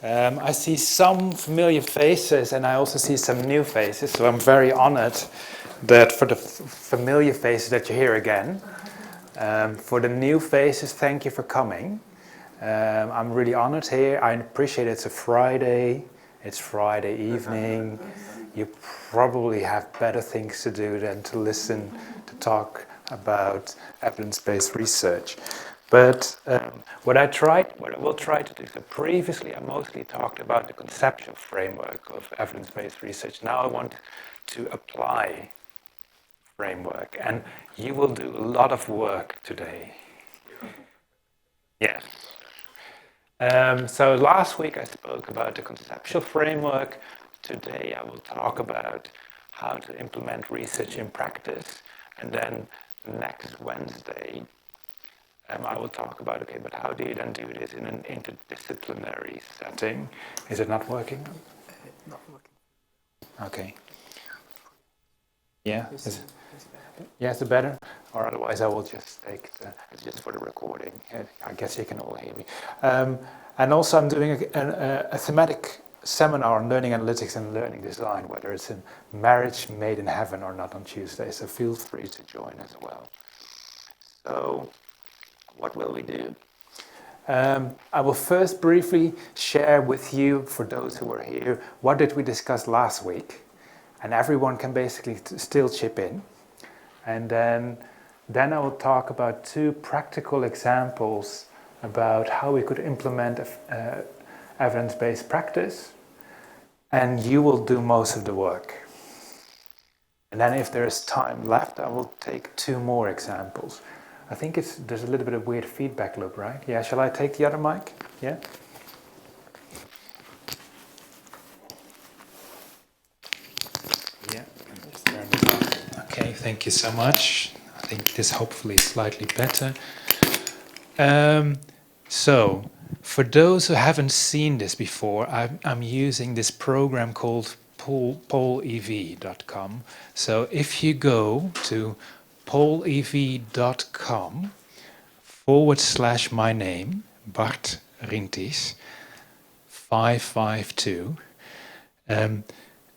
I see some familiar faces and I also see some new faces, so I'm very honored that for the familiar faces that you're here again. For the new faces, thank you for coming. I'm really honored here. I appreciate it's a Friday. It's Friday evening. You probably have better things to do than to listen to talk about evidence-based research. But what I will try to do, so previously I mostly talked about the conceptual framework of evidence-based research. Now I want to apply framework, and you will do a lot of work today. Yes. So last week I spoke about the conceptual framework. Today I will talk about how to implement research in practice, and then next Wednesday I will talk about, okay, but how do you then do this in an interdisciplinary setting? Is it not working? Not working. Okay. Yeah? Is it better? Or otherwise I will just take it's just for the recording. I guess you can all hear me. And also I'm doing a thematic seminar on learning analytics and learning design, whether it's in Marriage Made in Heaven or not, on Tuesday, so feel free to join as well. So, what will we do? I will first briefly share with you, for those who were here, what did we discuss last week, and everyone can basically still chip in. And then I will talk about two practical examples about how we could implement evidence-based practice, and you will do most of the work. And then if there is time left, I will take two more examples. I think there's a little bit of weird feedback loop, right? Yeah, shall I take the other mic? Yeah? Yeah. Okay, thank you so much. I think this hopefully is slightly better. So, for those who haven't seen this before, I'm using this program called polev.com. So if you go to polev.com/my name, Bart Rienties, 552,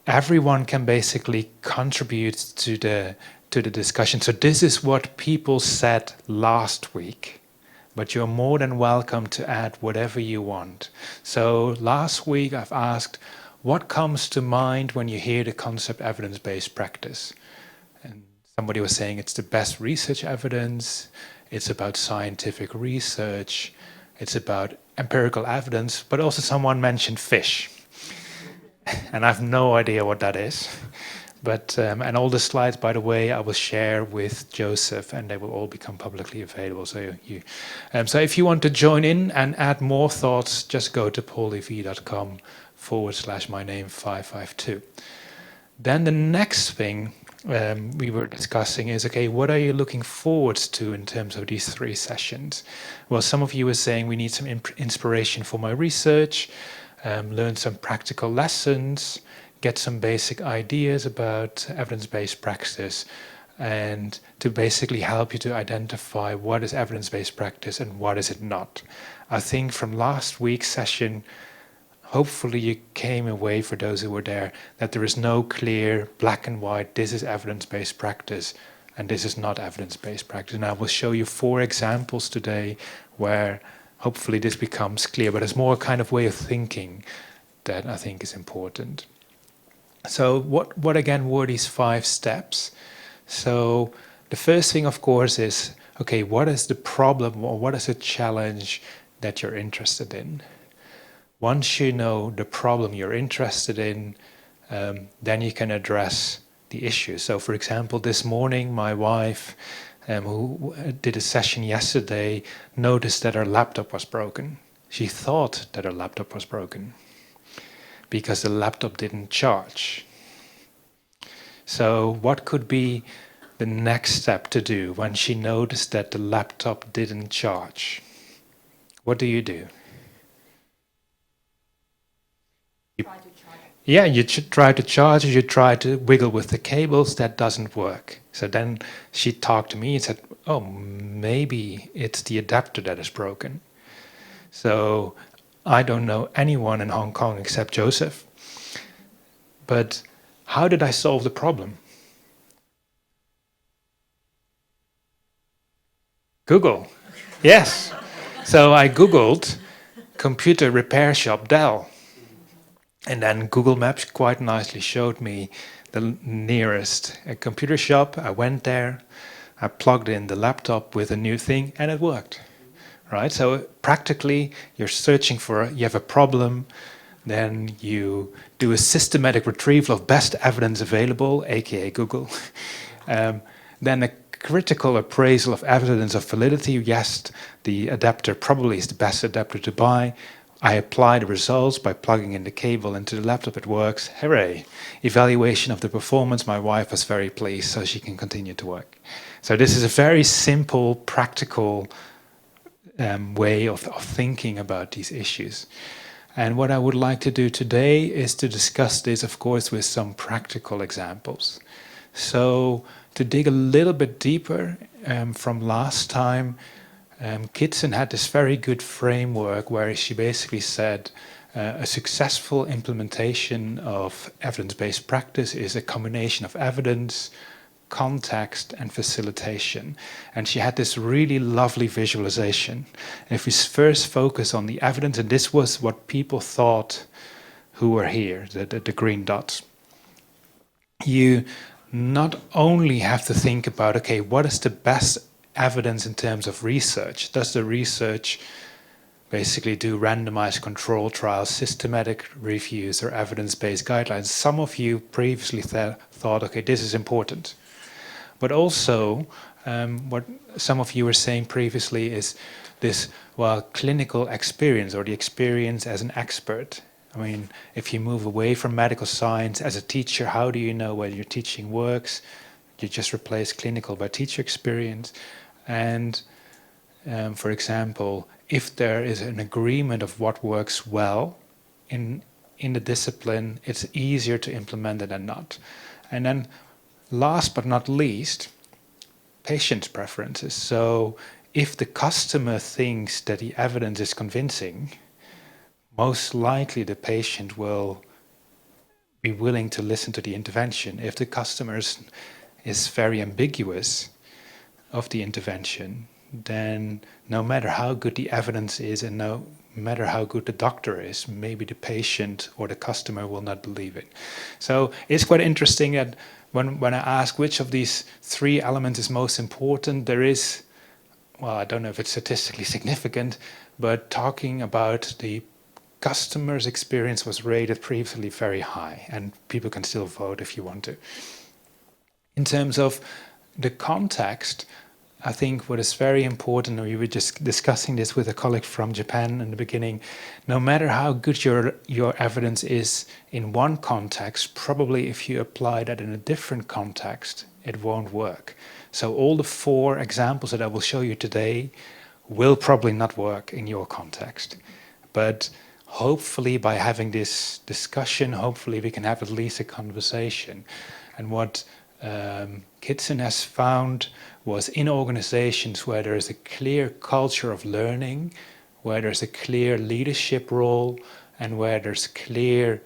everyone can basically contribute to the discussion. So this is what people said last week, but you're more than welcome to add whatever you want. So last week I've asked, what comes to mind when you hear the concept evidence-based practice? And somebody was saying it's the best research evidence, it's about scientific research, it's about empirical evidence, but also someone mentioned fish. And I have no idea what that is. But and all the slides, by the way, I will share with Joseph, and they will all become publicly available. So so if you want to join in and add more thoughts, just go to polev.com/my name 552. Then the next thing we were discussing is, okay, what are you looking forward to in terms of these 3 sessions? Well, some of you were saying we need some inspiration for my research, learn some practical lessons, get some basic ideas about evidence-based practice, and to basically help you to identify what is evidence-based practice and what is it not. I think from last week's session, hopefully you came away, for those who were there, that there is no clear black and white, this is evidence-based practice and this is not evidence-based practice. And I will show you 4 examples today where hopefully this becomes clear, but it's more a kind of way of thinking that I think is important. So what again were these 5 steps? So the first thing, of course, is, okay, what is the problem or what is the challenge that you're interested in? Once you know the problem you're interested in, then you can address the issue. So for example, this morning my wife, who did a session yesterday, noticed that her laptop was broken. She thought that her laptop was broken because the laptop didn't charge. So what could be the next step to do when she noticed that the laptop didn't charge? What do? Yeah, you try to charge it, you try to wiggle with the cables, that doesn't work. So then she talked to me and said, oh, maybe it's the adapter that is broken. So I don't know anyone in Hong Kong except Joseph. But how did I solve the problem? Google. Yes. So I Googled computer repair shop Dell. And then Google Maps quite nicely showed me the nearest computer shop. I went there, I plugged in the laptop with a new thing, and it worked. Right? So practically, you're searching for, you have a problem, then you do a systematic retrieval of best evidence available, aka Google. Then a critical appraisal of evidence of validity. Yes, the adapter probably is the best adapter to buy. I apply the results by plugging in the cable into the laptop, it works, hooray. Evaluation of the performance, my wife was very pleased, so she can continue to work. So this is a very simple, practical way of thinking about these issues. And what I would like to do today is to discuss this, of course, with some practical examples. So to dig a little bit deeper from last time, Kitson had this very good framework where she basically said a successful implementation of evidence-based practice is a combination of evidence, context, and facilitation. And she had this really lovely visualization. And if we first focus on the evidence, and this was what people thought who were here, the green dots, you not only have to think about, okay, what is the best evidence in terms of research? Does the research basically do randomized control trials, systematic reviews, or evidence-based guidelines? Some of you previously thought, okay, this is important. But also, what some of you were saying previously is this, well, clinical experience or the experience as an expert. I mean, if you move away from medical science as a teacher, how do you know whether your teaching works? You just replace clinical by teacher experience. And for example, if there is an agreement of what works well in the discipline, it's easier to implement it than not. And then last but not least, patient preferences. So if the customer thinks that the evidence is convincing, most likely the patient will be willing to listen to the intervention. If the customer is very ambiguous of the intervention, then no matter how good the evidence is and no matter how good the doctor is, maybe the patient or the customer will not believe it. So it's quite interesting that when I ask which of these three elements is most important, there is, well, I don't know if it's statistically significant, but talking about the customer's experience was rated previously very high, and people can still vote if you want to. In terms of the context, I think what is very important, and we were just discussing this with a colleague from Japan in the beginning, no matter how good your evidence is in one context, probably if you apply that in a different context, it won't work. So all the 4 examples that I will show you today will probably not work in your context. But hopefully by having this discussion, hopefully we can have at least a conversation. And what Kitson has found was in organizations where there is a clear culture of learning, where there's a clear leadership role, and where there's clear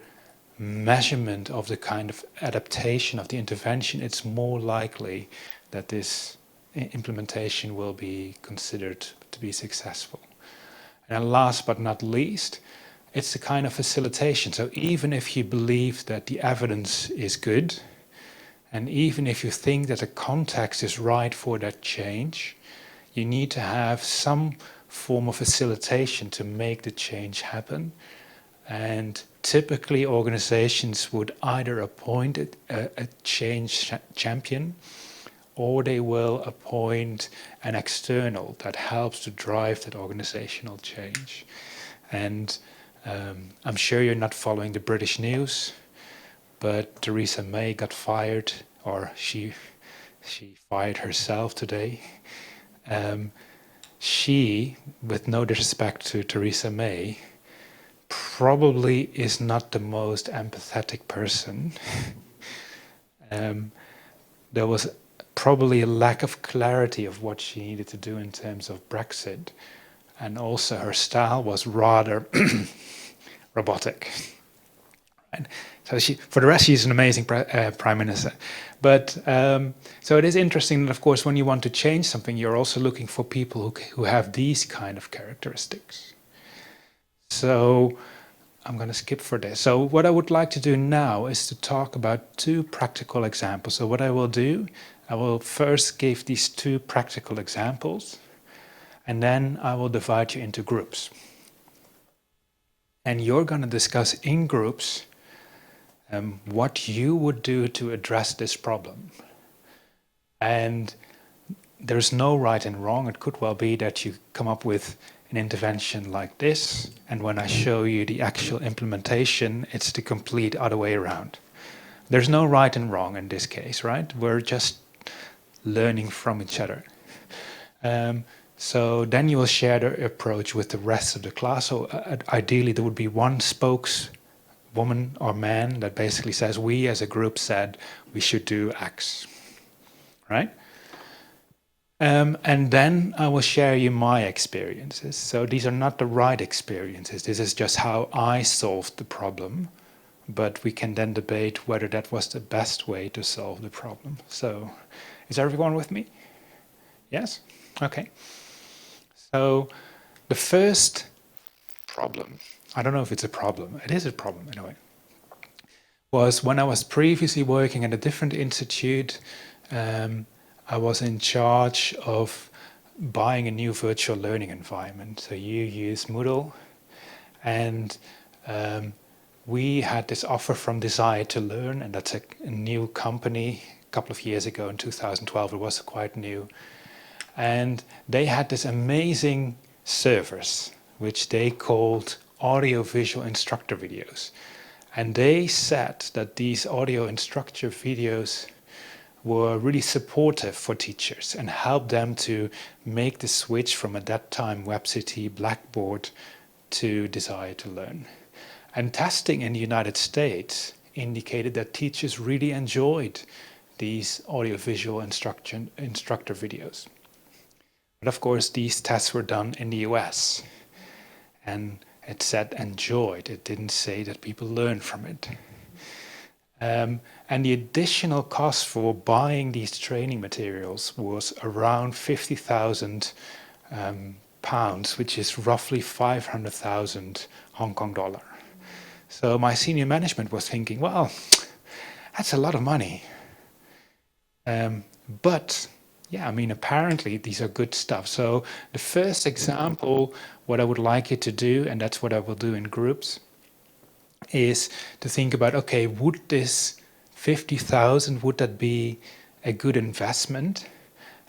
measurement of the kind of adaptation of the intervention, it's more likely that this implementation will be considered to be successful. And last but not least, it's the kind of facilitation. So even if you believe that the evidence is good, and even if you think that the context is right for that change, you need to have some form of facilitation to make the change happen. And typically organizations would either appoint a change champion, or they will appoint an external that helps to drive that organizational change. And I'm sure you're not following the British news, but Theresa May got fired, or she fired herself today. She, with no disrespect to Theresa May, probably is not the most empathetic person. There was probably a lack of clarity of what she needed to do in terms of Brexit. and also her style was rather robotic. Right? So for the rest, she's an amazing prime minister. But so it is interesting that, of course, when you want to change something, you're also looking for people who have these kind of characteristics. So I'm going to skip for this. So what I would like to do now is to talk about two practical examples. So what I will do, I will first give these two practical examples, and then I will divide you into groups. And you're going to discuss in groups what you would do to address this problem. And there's no right and wrong. It could well be that you come up with an intervention like this, and when I show you the actual implementation, it's the complete other way around. There's no right and wrong in this case, right? We're just learning from each other. So then you will share the approach with the rest of the class. So ideally there would be one spokeswoman or man that basically says, we as a group said we should do X, right? And then I will share you my experiences. So these are not the right experiences. This is just how I solved the problem. But we can then debate whether that was the best way to solve the problem. So is everyone with me? Yes? Okay. So the first problem, I don't know if it's a problem, it is a problem anyway, was when I was previously working at a different institute. I was in charge of buying a new virtual learning environment. So you use Moodle, and we had this offer from Desire to Learn, and that's a new company. A couple of years ago in 2012, it was quite new. And they had this amazing service, which they called audio-visual instructor videos. And they said that these audio instructor videos were really supportive for teachers and helped them to make the switch from, at that time, WebCT, Blackboard to Desire to Learn. And testing in the United States indicated that teachers really enjoyed these audiovisual instructor videos. But of course, these tests were done in the US. And it said enjoyed. It didn't say that people learned from it. And the additional cost for buying these training materials was around 50,000 pounds, which is roughly 500,000 Hong Kong dollar. So my senior management was thinking, well, that's a lot of money. But yeah, I mean, apparently these are good stuff. So the first example, what I would like you to do, and that's what I will do in groups, is to think about, okay, would this 50,000, would that be a good investment?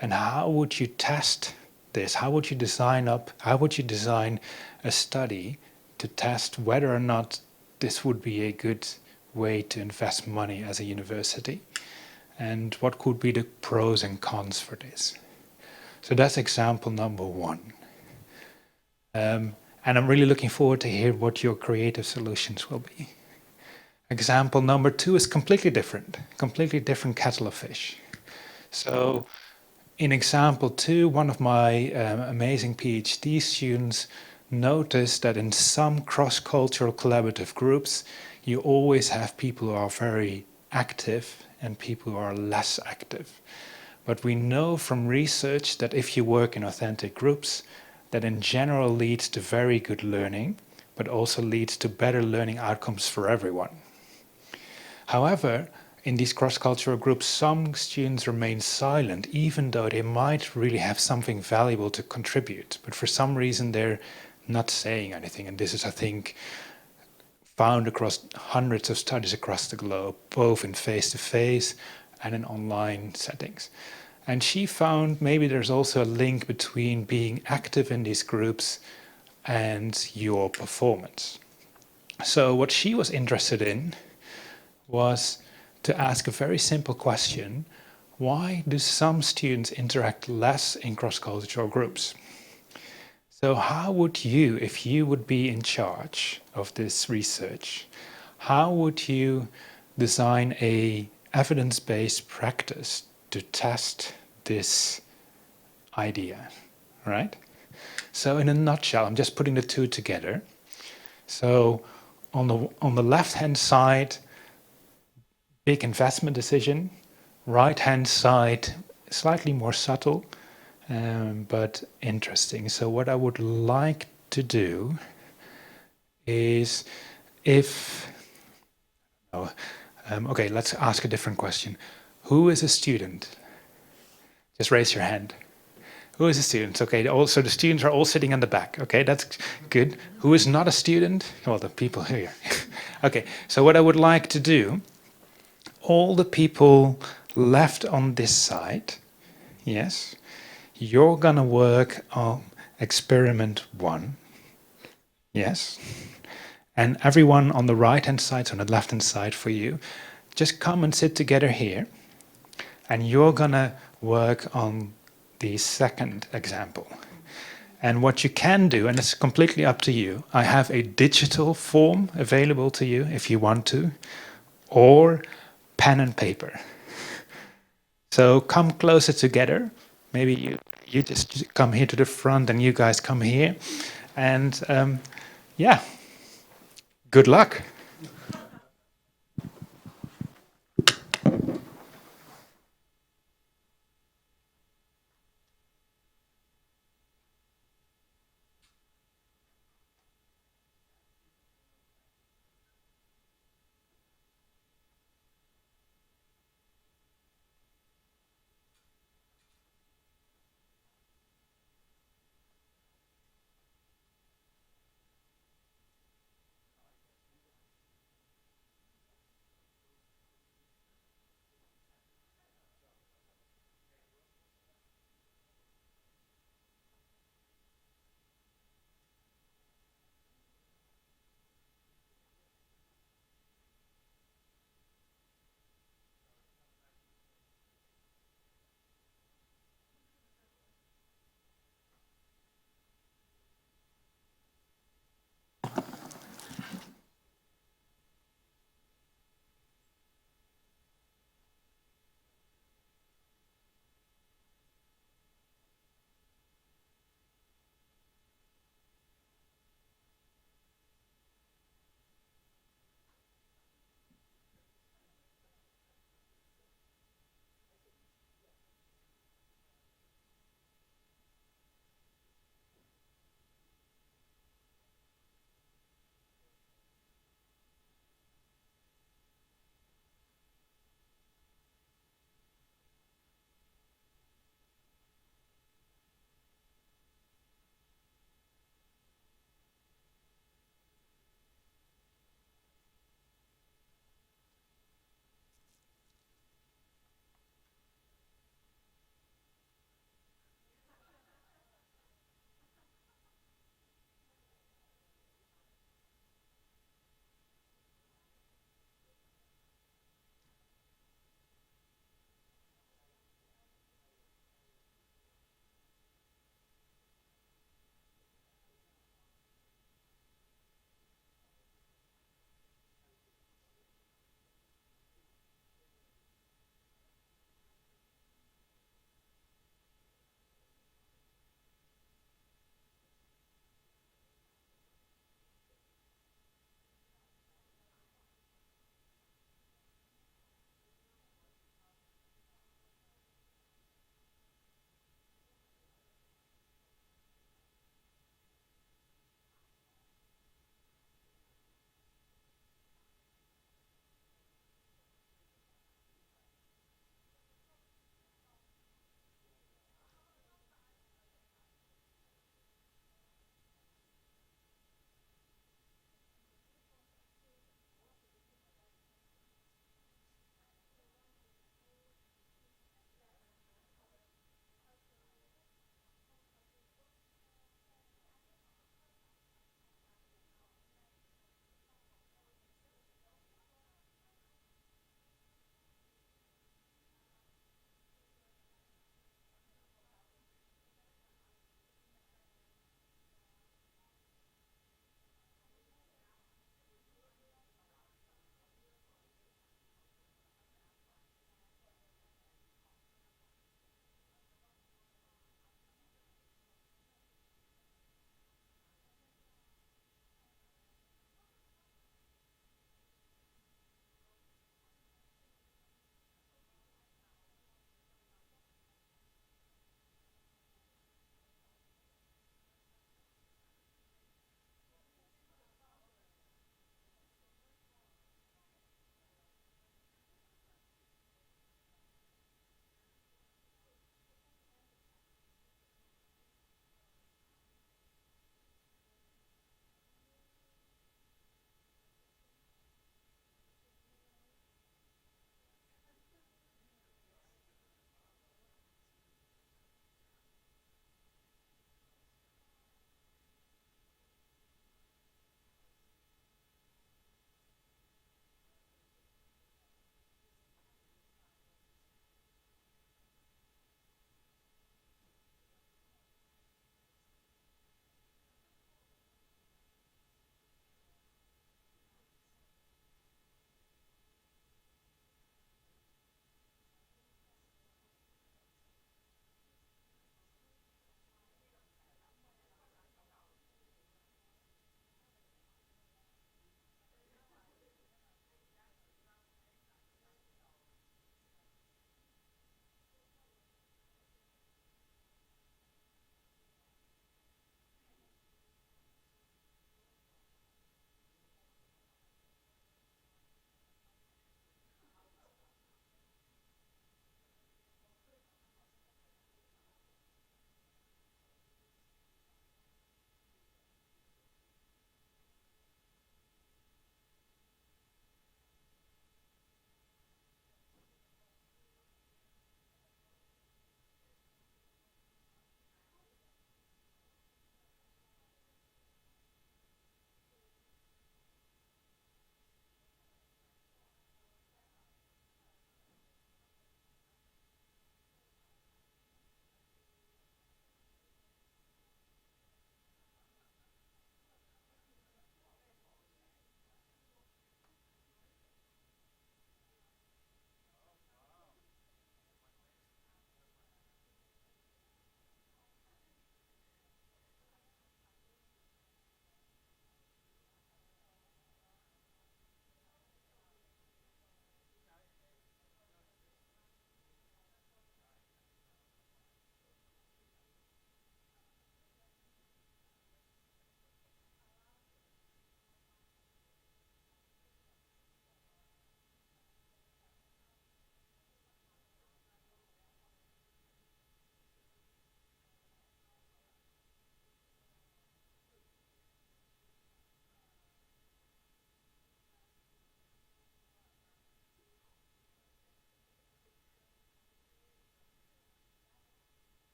And how would you test this? How would you design a study to test whether or not this would be a good way to invest money as a university? And what could be the pros and cons for this? So that's example number one. And I'm really looking forward to hear what your creative solutions will be. Example number two is completely different kettle of fish. So in example two, one of my amazing PhD students noticed that in some cross-cultural collaborative groups, you always have people who are very active and people who are less active. But we know from research that if you work in authentic groups, that in general leads to very good learning, but also leads to better learning outcomes for everyone. However, in these cross-cultural groups, some students remain silent, even though they might really have something valuable to contribute. But for some reason, they're not saying anything. And this is, I think, found across hundreds of studies across the globe, both in face-to-face and in online settings. And she found maybe there's also a link between being active in these groups and your performance. So what she was interested in was to ask a very simple question: why do some students interact less in cross-cultural groups? So how would you, if you would be in charge of this research, how would you design a evidence-based practice to test this idea, right? So in a nutshell, I'm just putting the two together. So on the left-hand side, big investment decision. Right-hand side, slightly more subtle, but interesting. So what I would like to do is, if oh, okay, let's ask a different question. Who is a student? Just raise your hand. Who is a student? Okay, also the students are all sitting on the back. Okay, that's good. Who is not a student? Well, the people here. Okay, so what I would like to do, all the people left on this side, yes, you're gonna work on experiment 1, yes, and everyone on the right-hand side, so on the left-hand side for you, just come and sit together here, and you're gonna work on the second example. And what you can do, and it's completely up to you, I have a digital form available to you if you want to, or pen and paper. So come closer together. Maybe you just come here to the front and you guys come here. And yeah, good luck.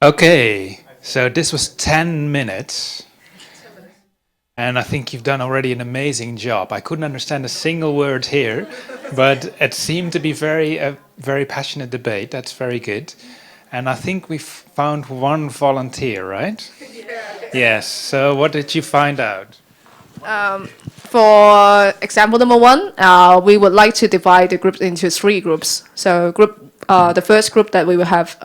Okay, so this was 10 minutes. And I think you've done already an amazing job. I couldn't understand a single word here, but it seemed to be very passionate debate. That's very good. And I think we've found one volunteer, right? Yes. So what did you find out? For example number one, we would like to divide the group into three groups. So the first group that we will have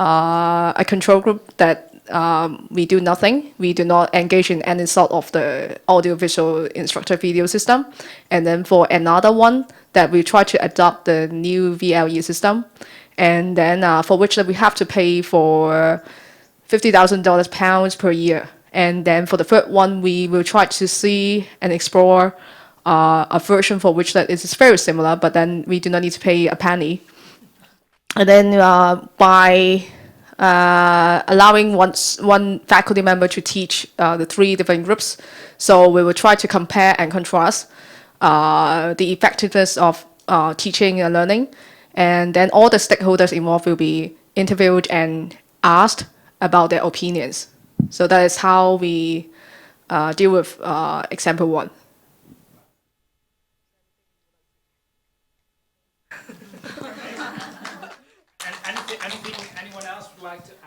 a control group that we do nothing. We do not engage in any sort of the audiovisual instructor video system. And then for another one that we try to adopt the new VLE system. And then for which that we have to pay for $50,000 pounds per year. And then for the third one, we will try to see and explore a version for which that is very similar, but then we do not need to pay a penny. And then by allowing one faculty member to teach the three different groups, so we will try to compare and contrast the effectiveness of teaching and learning. And then all the stakeholders involved will be interviewed and asked about their opinions. So that is how we deal with example one. Anything anyone else would like to add?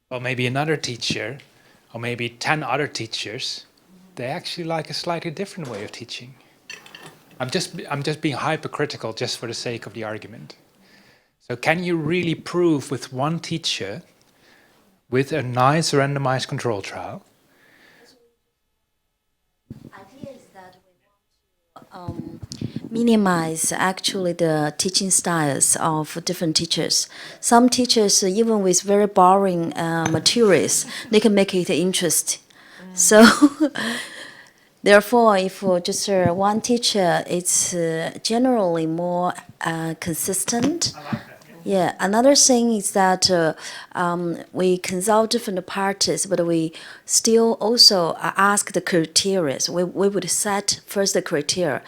Or maybe another teacher, or maybe 10 other teachers, they actually like a slightly different way of teaching. I'm just being hypercritical just for the sake of the argument. So can you really prove with one teacher, with a nice randomized control trial? Idea is that we want to minimize actually the teaching styles of different teachers. Some teachers, even with very boring materials, they can make it interesting. So therefore, if just one teacher, it's generally more consistent. Yeah, another thing is that we consult different parties, but we still also ask the criteria. We would set first the criteria.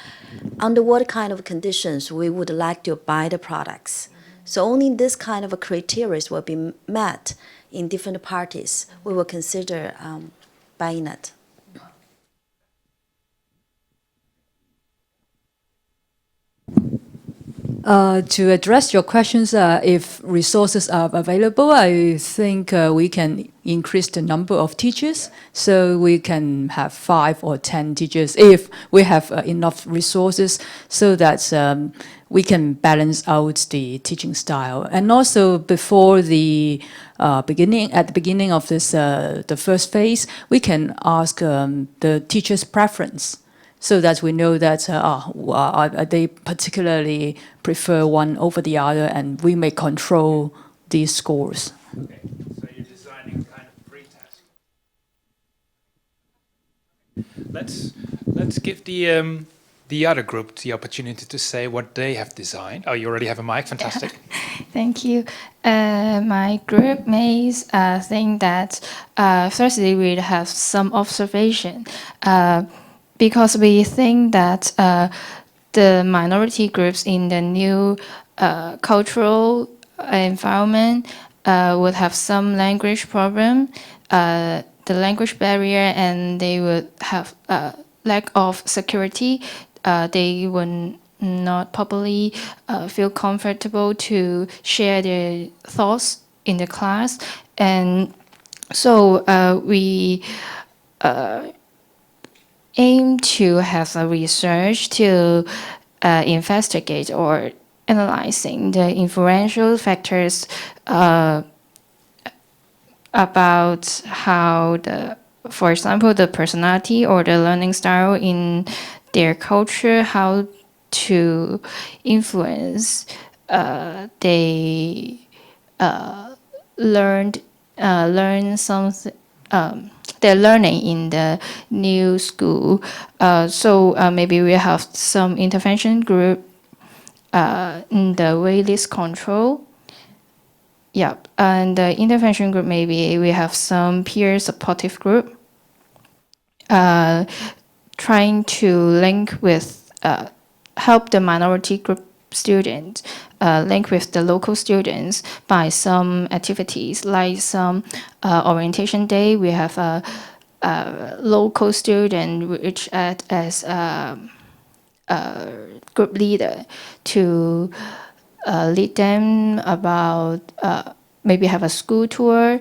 Under what kind of conditions we would like to buy the products. So only this kind of criteria will be met in different parties. We will consider buying it. To address your questions, if resources are available, I think we can increase the number of teachers. So we can have 5 or 10 teachers if we have enough resources, so that we can balance out the teaching style. And also before the at the beginning of this the first phase, we can ask the teacher's preference, so that we know that they particularly prefer one over the other, and we may control these scores. Okay, so you're designing kind of pre-test. Let's give the other group the opportunity to say what they have designed. Oh, you already have a mic. Fantastic. Thank you. My group mates think that firstly we have some observation because we think that the minority groups in the new cultural environment would have some language problem, the language barrier, and they would have lack of security. They would not probably feel comfortable to share their thoughts in the class, and so we aim to have a research to investigate or analyzing the influential factors about how for example, the personality or the learning style in their culture, how to influence they learn something. Their learning in the new school. So maybe we have some intervention group in the waitlist control. Yeah, and the intervention group, maybe we have some peer supportive group trying to link with, help the minority group students link with the local students by some activities, like some orientation day. We have a local student which act as a group leader to lead them about maybe have a school tour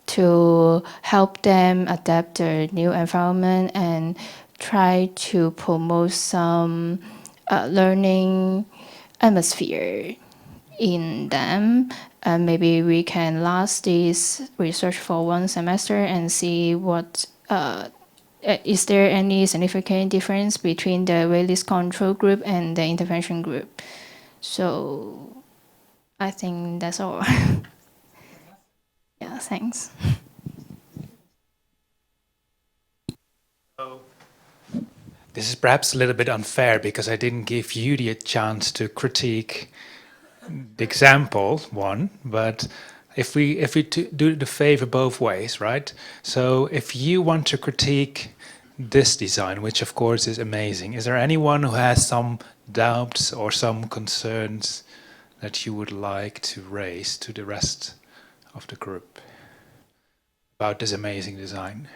to help them adapt their new environment and try to promote some learning atmosphere in them. And maybe we can last this research for 1 semester and see what is there any significant difference between the waitlist control group and the intervention group. So I think that's all. Yeah, thanks. This is perhaps a little bit unfair because I didn't give you the chance to critique the example one, but if we do the favor both ways, right? So if you want to critique this design, which of course is amazing, is there anyone who has some doubts or some concerns that you would like to raise to the rest of the group about this amazing design?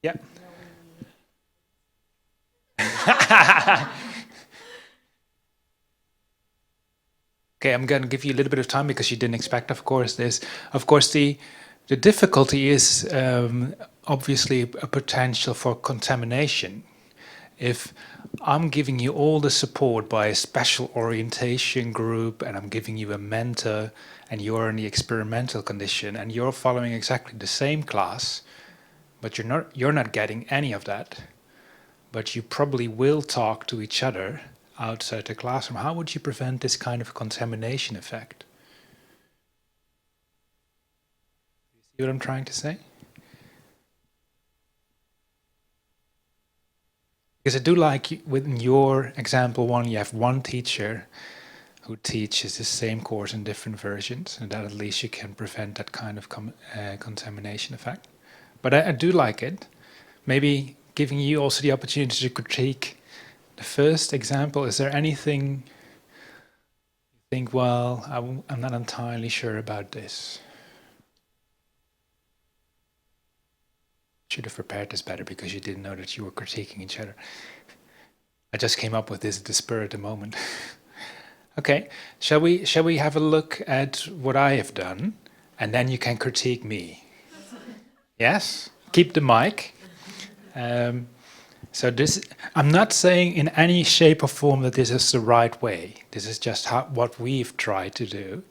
Yeah. Okay, I'm going to give you a little bit of time because you didn't expect, of course, this. Of course, the difficulty is obviously a potential for contamination. If I'm giving you all the support by a special orientation group and I'm giving you a mentor and you're in the experimental condition and you're following exactly the same class, but you're not getting any of that, but you probably will talk to each other outside the classroom. How would you prevent this kind of contamination effect? See what I'm trying to say? Because I do like, within your example one, you have one teacher who teaches the same course in different versions, and that at least you can prevent that kind of contamination effect. But I do like it. Maybe giving you also the opportunity to critique the first example. Is there anything you think, well, I'm not entirely sure about this? Should have prepared this better because you didn't know that you were critiquing each other. I just came up with this at the spur of the moment. Okay, shall we have a look at what I have done, and then you can critique me? Yes? Keep the mic. So this, I'm not saying in any shape or form that this is the right way. This is just what we've tried to do.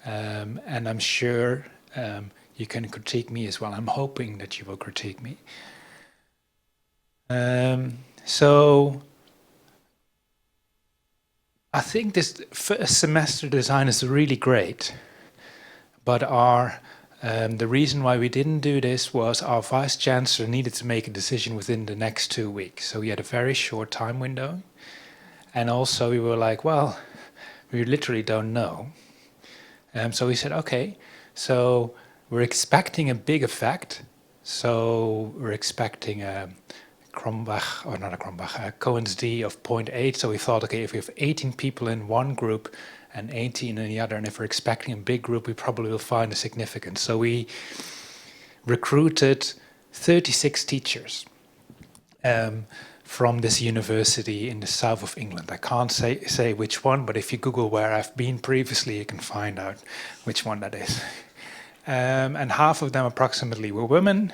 And I'm sure you can critique me as well. I'm hoping that you will critique me. So I think this first semester design is really great, but the reason why we didn't do this was our vice chancellor needed to make a decision within the next 2 weeks. So we had a very short time window. And also we were like, well, we literally don't know. So we said, okay, so we're expecting a big effect. So we're expecting a Cronbach, or not a Cronbach, a Cohen's d of 0.8. So we thought, okay, if we have 18 people in one group and 18 in the other, and if we're expecting a big group, we probably will find a significance. So we recruited 36 teachers from this university in the south of England. I can't say which one, but if you Google where I've been previously, you can find out which one that is. And half of them approximately were women.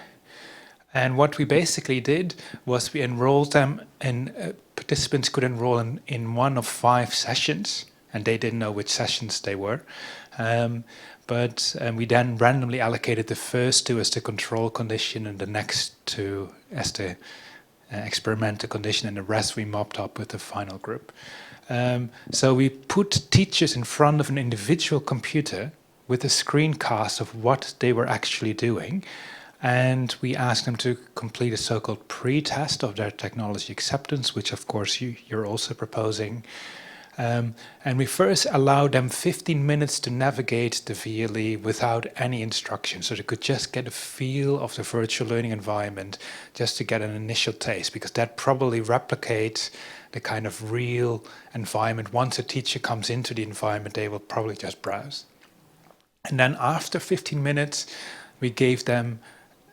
And what we basically did was we enrolled them in, participants could enroll in one of 5 sessions, and they didn't know which sessions they were. But we then randomly allocated the first 2 as the control condition and the next 2 as the experimental condition, and the rest we mopped up with the final group. So we put teachers in front of an individual computer with a screencast of what they were actually doing. And we asked them to complete a so-called pre-test of their technology acceptance, which of course you're also proposing. And we first allowed them 15 minutes to navigate the VLE without any instruction, so they could just get a feel of the virtual learning environment, just to get an initial taste, because that probably replicates the kind of real environment. Once a teacher comes into the environment, they will probably just browse. And then after 15 minutes, we gave them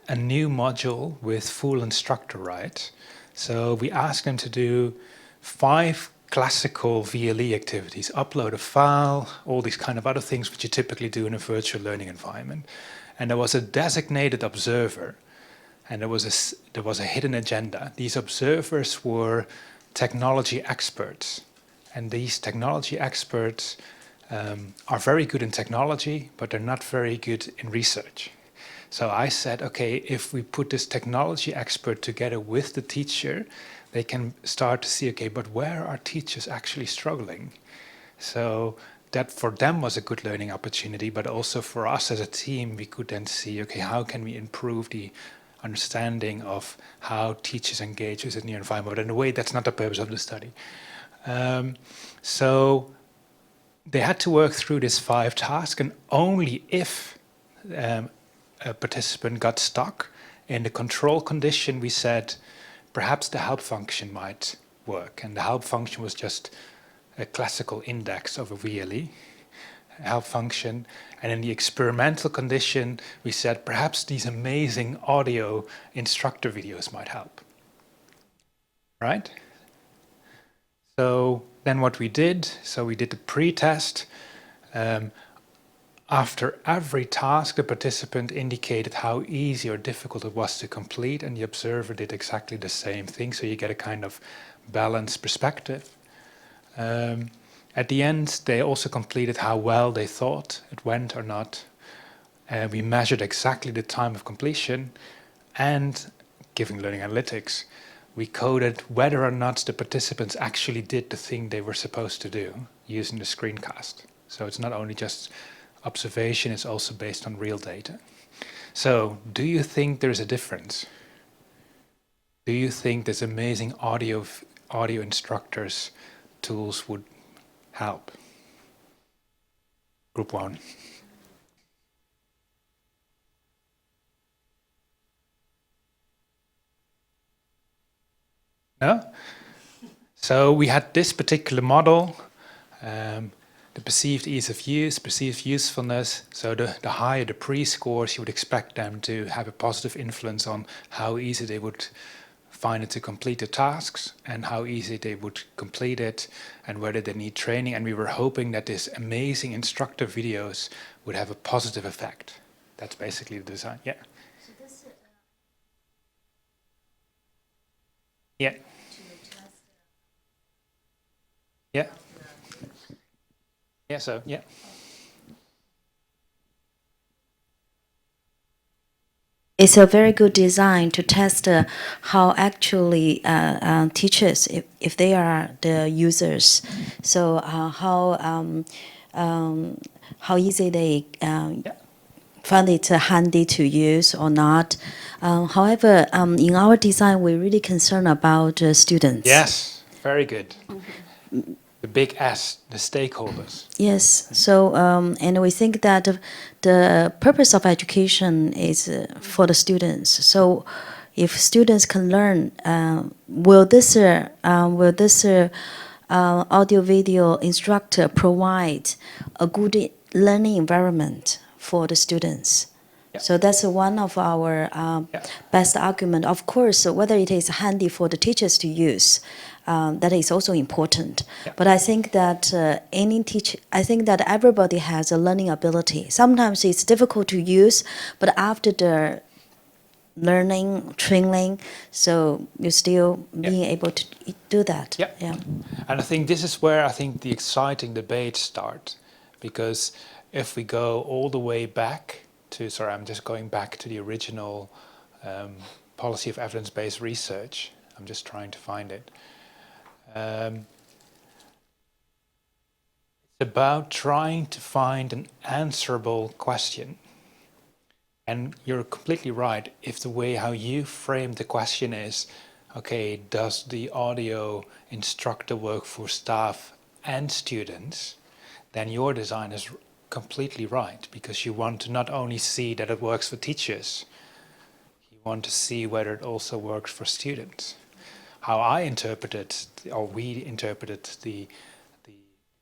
a new module with full instructor rights. So we asked them to do 5 classical VLE activities, upload a file, all these kind of other things which you typically do in a virtual learning environment. And there was a designated observer, and there was a hidden agenda. These observers were technology experts, and these technology experts are very good in technology, but they're not very good in research. So I said, okay, if we put this technology expert together with the teacher, they can start to see, okay, but where are teachers actually struggling? So that for them was a good learning opportunity, but also for us as a team, we could then see, okay, how can we improve the understanding of how teachers engage with the new environment? But in a way, that's not the purpose of the study. So they had to work through this 5 tasks, and only if a participant got stuck in the control condition, we said perhaps the help function might work. And the help function was just a classical index of a VLE help function. And in the experimental condition, we said perhaps these amazing audio instructor videos might help. Right? So then what we did, so we did the pre-test. After every task, the participant indicated how easy or difficult it was to complete, and the observer did exactly the same thing, so you get a kind of balanced perspective. At the end, they also completed how well they thought it went or not. We measured exactly the time of completion, and giving learning analytics, we coded whether or not the participants actually did the thing they were supposed to do using the screencast. So it's not only just observation, is also based on real data. So, do you think there's a difference? do you think this amazing audio instructors tools would help? Group 1. No? So we had this particular model, the perceived ease of use, perceived usefulness. So the higher the pre-scores, you would expect them to have a positive influence on how easy they would find it to complete the tasks and how easy they would complete it and whether they need training. And we were hoping that these amazing instructor videos would have a positive effect. That's basically the design. Yeah. So this, Yeah. Yeah. Yeah, so, yeah. it's a very good design to test how actually teachers, if they are the users, so how easy they find it handy to use or not. However, in our design, we're really concerned about students. Yes, very good. The big S, the stakeholders. Yes. So, and we think that the purpose of education is for the students. So, if students can learn, will this audio-video instructor provide a good learning environment for the students? Yeah. So that's one of our best argument. Of course, whether it is handy for the teachers to use, that is also important. Yeah. But I think that I think that everybody has a learning ability. Sometimes it's difficult to use, but after the learning, training, so you're still being able to do that. Yeah. And I think this is where I think the exciting debates start, because if we go all the way back to, sorry, I'm just going back to the original policy of evidence-based research. I'm just trying to find it. It's about trying to find an answerable question. And you're completely right. If the way how you frame the question is, okay, does the audio instructor work for staff and students, then your design is completely right, because you want to not only see that it works for teachers, you want to see whether it also works for students. How I interpreted, or we interpreted the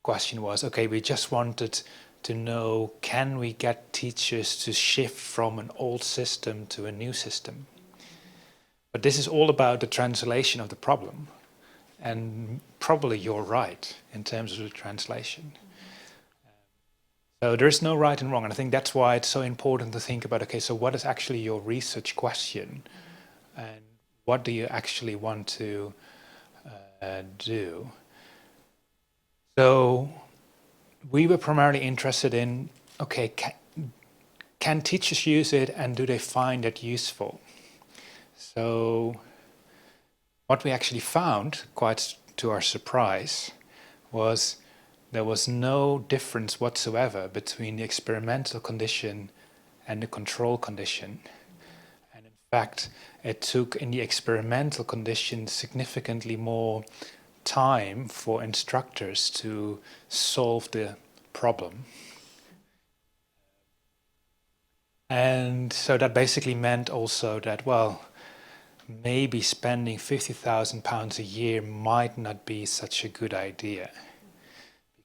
question was, okay, we just wanted to know, can we get teachers to shift from an old system to a new system? But this is all about the translation of the problem. And probably you're right in terms of the translation. So there's no right and wrong. And I think that's why it's so important to think about, okay, so what is actually your research question? And what do you actually want to do? So we were primarily interested in, okay, can teachers use it and do they find it useful? So what we actually found, quite to our surprise, was there was no difference whatsoever between the experimental condition and the control condition. And in fact, it took in the experimental condition significantly more time for instructors to solve the problem. And so that basically meant also that, well, maybe spending £50,000 a year might not be such a good idea.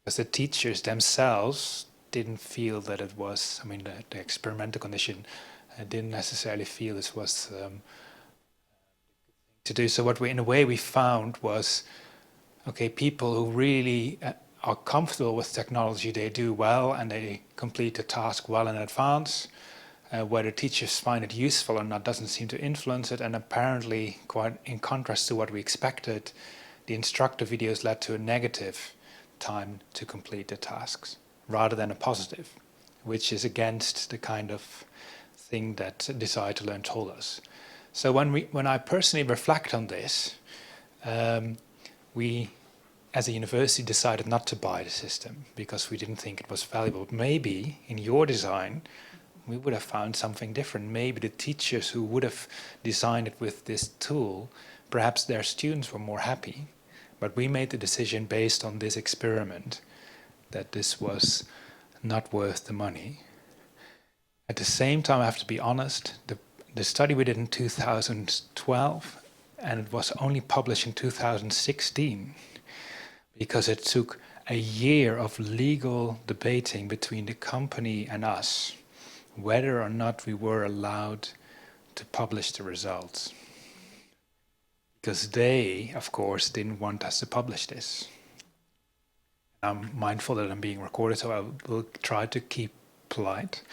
Because the teachers themselves didn't feel that it was, I mean, the experimental condition didn't necessarily feel this was to do. So what we, in a way, we found was, okay, people who really are comfortable with technology, they do well and they complete the task well in advance. Whether teachers find it useful or not doesn't seem to influence it, and apparently, quite in contrast to what we expected, the instructor videos led to a negative time to complete the tasks rather than a positive, which is against the kind of thing that Desire to Learn told us. So when I personally reflect on this, we as a university decided not to buy the system because we didn't think it was valuable. Maybe in your design we would have found something different. Maybe the teachers who would have designed it with this tool, perhaps their students were more happy. But we made the decision based on this experiment that this was not worth the money. At the same time, I have to be honest, the study we did in 2012, and it was only published in 2016, because it took a year of legal debating between the company and us, whether or not we were allowed to publish the results. Because they, of course, didn't want us to publish this. I'm mindful that I'm being recorded, so I will try to keep polite.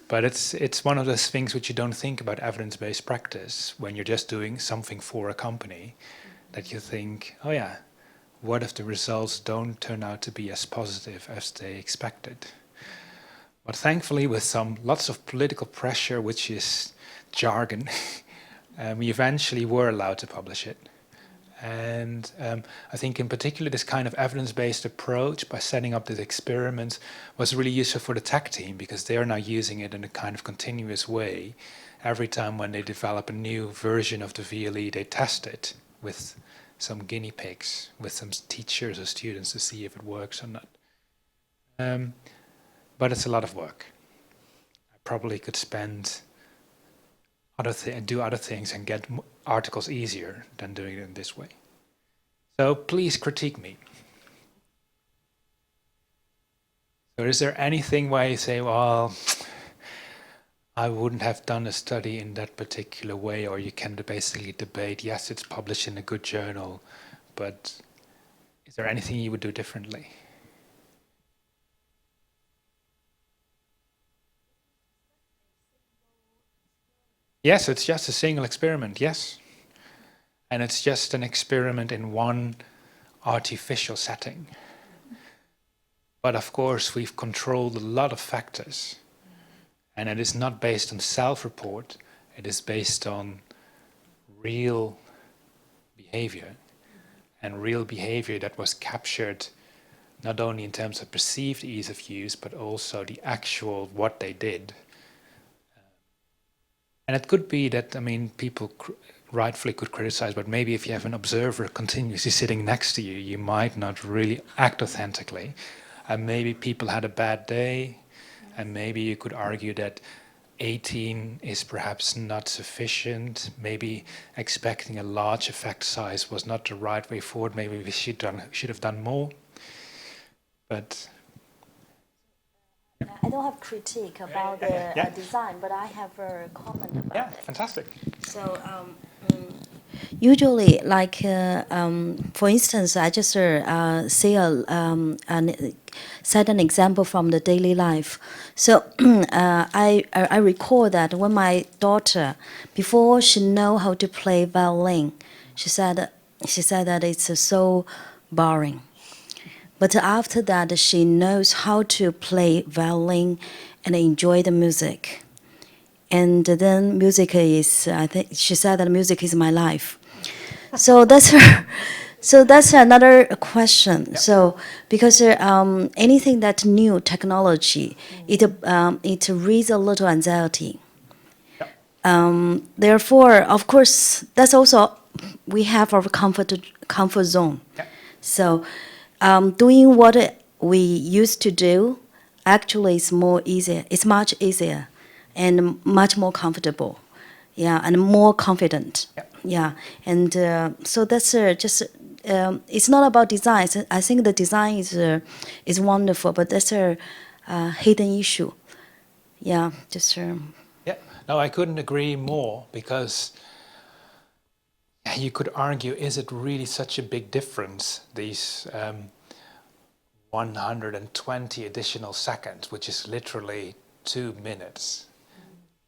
But it's one of those things which you don't think about evidence-based practice when you're just doing something for a company, that you think, oh yeah, what if the results don't turn out to be as positive as they expected? But thankfully, with lots of political pressure, which is jargon, we eventually were allowed to publish it. And I think in particular this kind of evidence-based approach by setting up this experiment was really useful for the tech team, because they are now using it in a kind of continuous way. Every time when they develop a new version of the VLE, they test it with some guinea pigs, with some teachers or students to see if it works or not. But it's a lot of work. I probably could spend do other things and get articles easier than doing it in this way. So please critique me. So is there anything where you say, well, I wouldn't have done a study in that particular way, or you can basically debate, yes, it's published in a good journal, but is there anything you would do differently? Yes, it's just a single experiment, yes. And it's just an experiment in one artificial setting. But of course, we've controlled a lot of factors. And it is not based on self-report, it is based on real behavior. And real behavior that was captured not only in terms of perceived ease of use, but also the actual what they did. And it could be that, I mean, people rightfully could criticize, but maybe if you have an observer continuously sitting next to you, you might not really act authentically. And maybe people had a bad day, and maybe you could argue that 18 is perhaps not sufficient. Maybe expecting a large effect size was not the right way forward. Maybe we should have done more. But I don't have critique about the design, but I have a comment about it. Fantastic. So usually, like for instance, I just set an example from the daily life. So I recall that when my daughter, before she know how to play violin, she said that it's so boring. But after that, she knows how to play violin and enjoy the music. And then music is, I think she said that music is my life. So that's her. So that's another question. Yep. So because anything that new technology, it raises a little anxiety. Yep. Therefore, of course, that's also we have our comfort zone. Yep. So doing what we used to do actually is more easier. It's much easier and much more comfortable. Yeah, and more confident. Yep. Yeah, and so that's just. It's not about design. I think the design is wonderful, but that's a hidden issue. Yeah, just. Yeah, no, I couldn't agree more, because you could argue, is it really such a big difference, these 120 additional seconds, which is literally 2 minutes?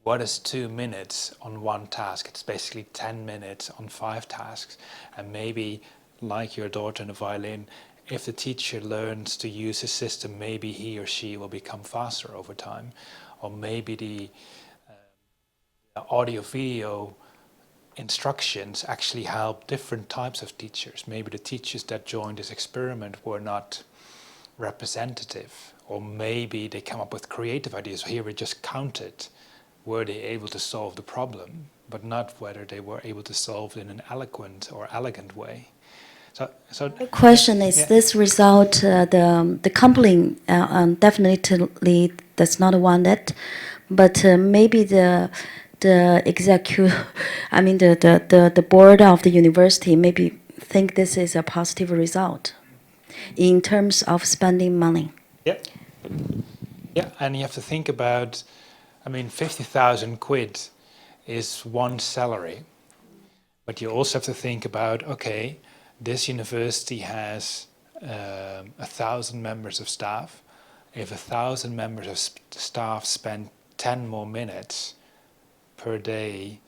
What is 2 minutes on one task? It's basically 10 minutes on 5 tasks. And maybe, like your daughter in the violin, if the teacher learns to use a system, maybe he or she will become faster over time. Or maybe the audio-video instructions actually help different types of teachers. Maybe the teachers that joined this experiment were not representative or maybe they come up with creative ideas. So here we just counted, were they able to solve the problem, but not whether they were able to solve it in an eloquent or elegant way. So The question is yeah. this result, the coupling definitely that's not wanted, but maybe the I mean the board of the university maybe think this is a positive result in terms of spending money. Yeah. Yeah, and you have to think about, I mean, 50,000 quid is one salary. But you also have to think about, okay, this university has 1,000 members of staff. If 1,000 members of staff spend 10 more minutes per day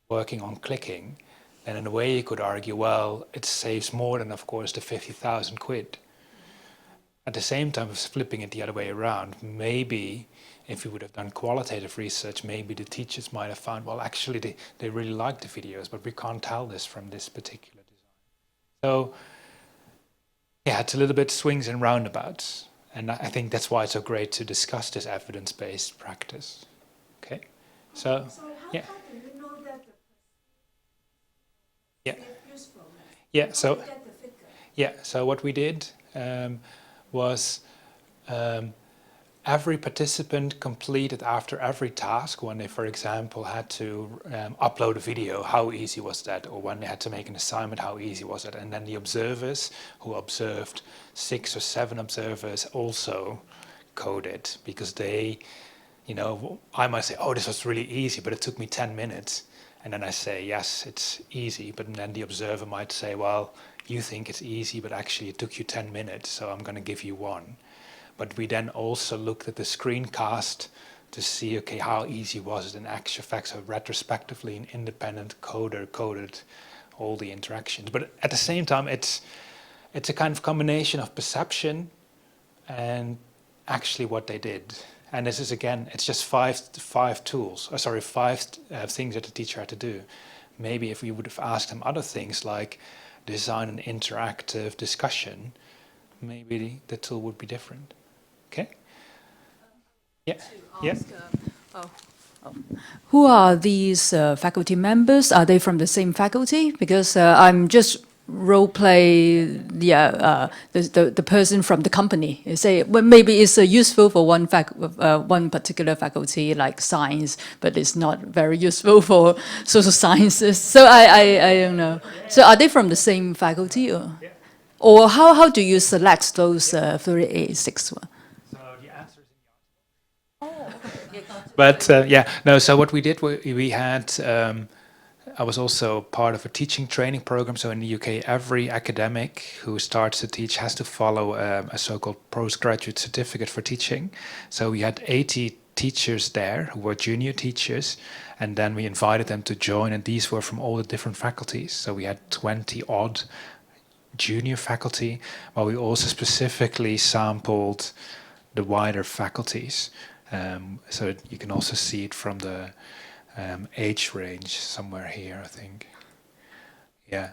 working on clicking, then in a way you could argue, well, it saves more than, of course, the 50,000 quid. At the same time, flipping it the other way around, maybe if we would have done qualitative research, maybe the teachers might have found, well, actually they really like the videos, but we can't tell this from this particular design. So yeah, it's a little bit swings and roundabouts. And I think that's why it's so great to discuss this evidence-based practice. Okay, so yeah. How do you know that the Yeah. useful? Yeah, so Get the figure. yeah, so what we did was every participant completed after every task, when they, for example, had to upload a video, how easy was that? Or when they had to make an assignment, how easy was it? And then the observers who observed, 6 or 7 observers also coded, because they, you know, I might say, oh, this was really easy, but it took me 10 minutes. And then I say, yes, it's easy. But then the observer might say, well, you think it's easy, but actually it took you 10 minutes, so I'm going to give you 1. But we then also looked at the screencast to see, okay, how easy was it in actual fact? So retrospectively, an independent coder coded all the interactions. But at the same time, it's a kind of combination of perception and actually what they did. And this is, again, it's just five things that the teacher had to do. Maybe if we would have asked them other things like design an interactive discussion, maybe the tool would be different. Okay? Yeah. Yeah. Who are these faculty members? Are they from the same faculty? Because I'm just role play the person from the company. You say, well, maybe it's useful for one particular faculty like science, but it's not very useful for social sciences. So I don't know. So are they from the same faculty, or how do you select those 36? But so what we did, we had, I was also part of a teaching training program. So in the UK, every academic who starts to teach has to follow a so-called postgraduate certificate for teaching. So we had 80 teachers there who were junior teachers, and then we invited them to join, and these were from all the different faculties. So we had 20 odd junior faculty, while we also specifically sampled the wider faculties. So you can also see it from the age range somewhere here, I think. Yeah,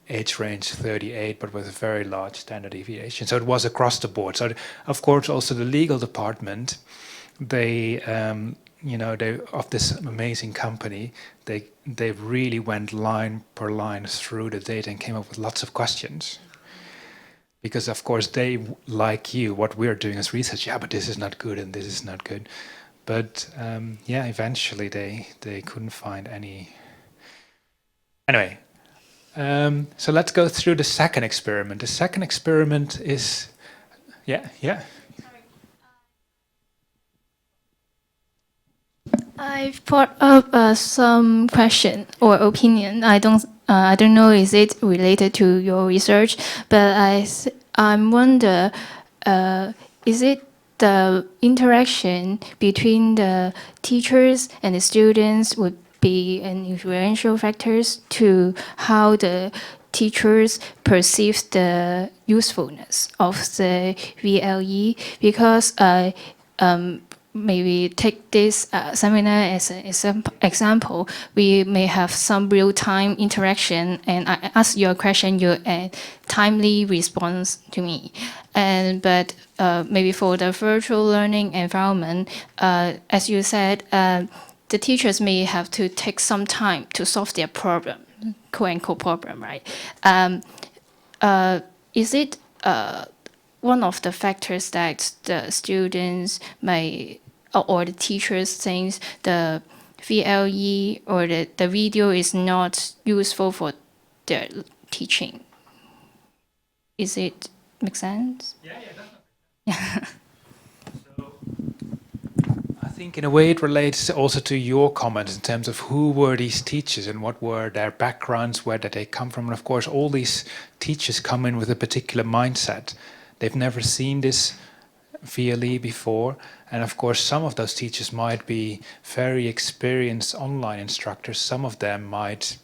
age range 38, but with a very large standard deviation. So it was across the board. So of course also the legal department, they of this amazing company, they really went line per line through the data and came up with lots of questions. Because of course they, like you, what we're doing is research. Yeah, but this is not good and this is not good. But eventually they couldn't find any. Anyway, so let's go through the second experiment. The second experiment is, yeah. I've brought up some question or opinion. I don't know is it related to your research, but I wonder, is it the interaction between the teachers and the students would be an influential factors to how the teachers perceive the usefulness of the VLE? Because maybe take this seminar as an example. We may have some real-time interaction, and I ask you a question, you timely response to me. But maybe for the virtual learning environment, as you said, the teachers may have to take some time to solve their problem, quote-unquote problem, right? Is it one of the factors that the students may, or the teachers think the VLE or the video is not useful for their teaching? Is it make sense? Yeah, definitely. I think in a way it relates also to your comments in terms of who were these teachers and what were their backgrounds, where did they come from. And of course, all these teachers come in with a particular mindset. They've never seen this VLE before. And of course, some of those teachers might be very experienced online instructors. Some of them might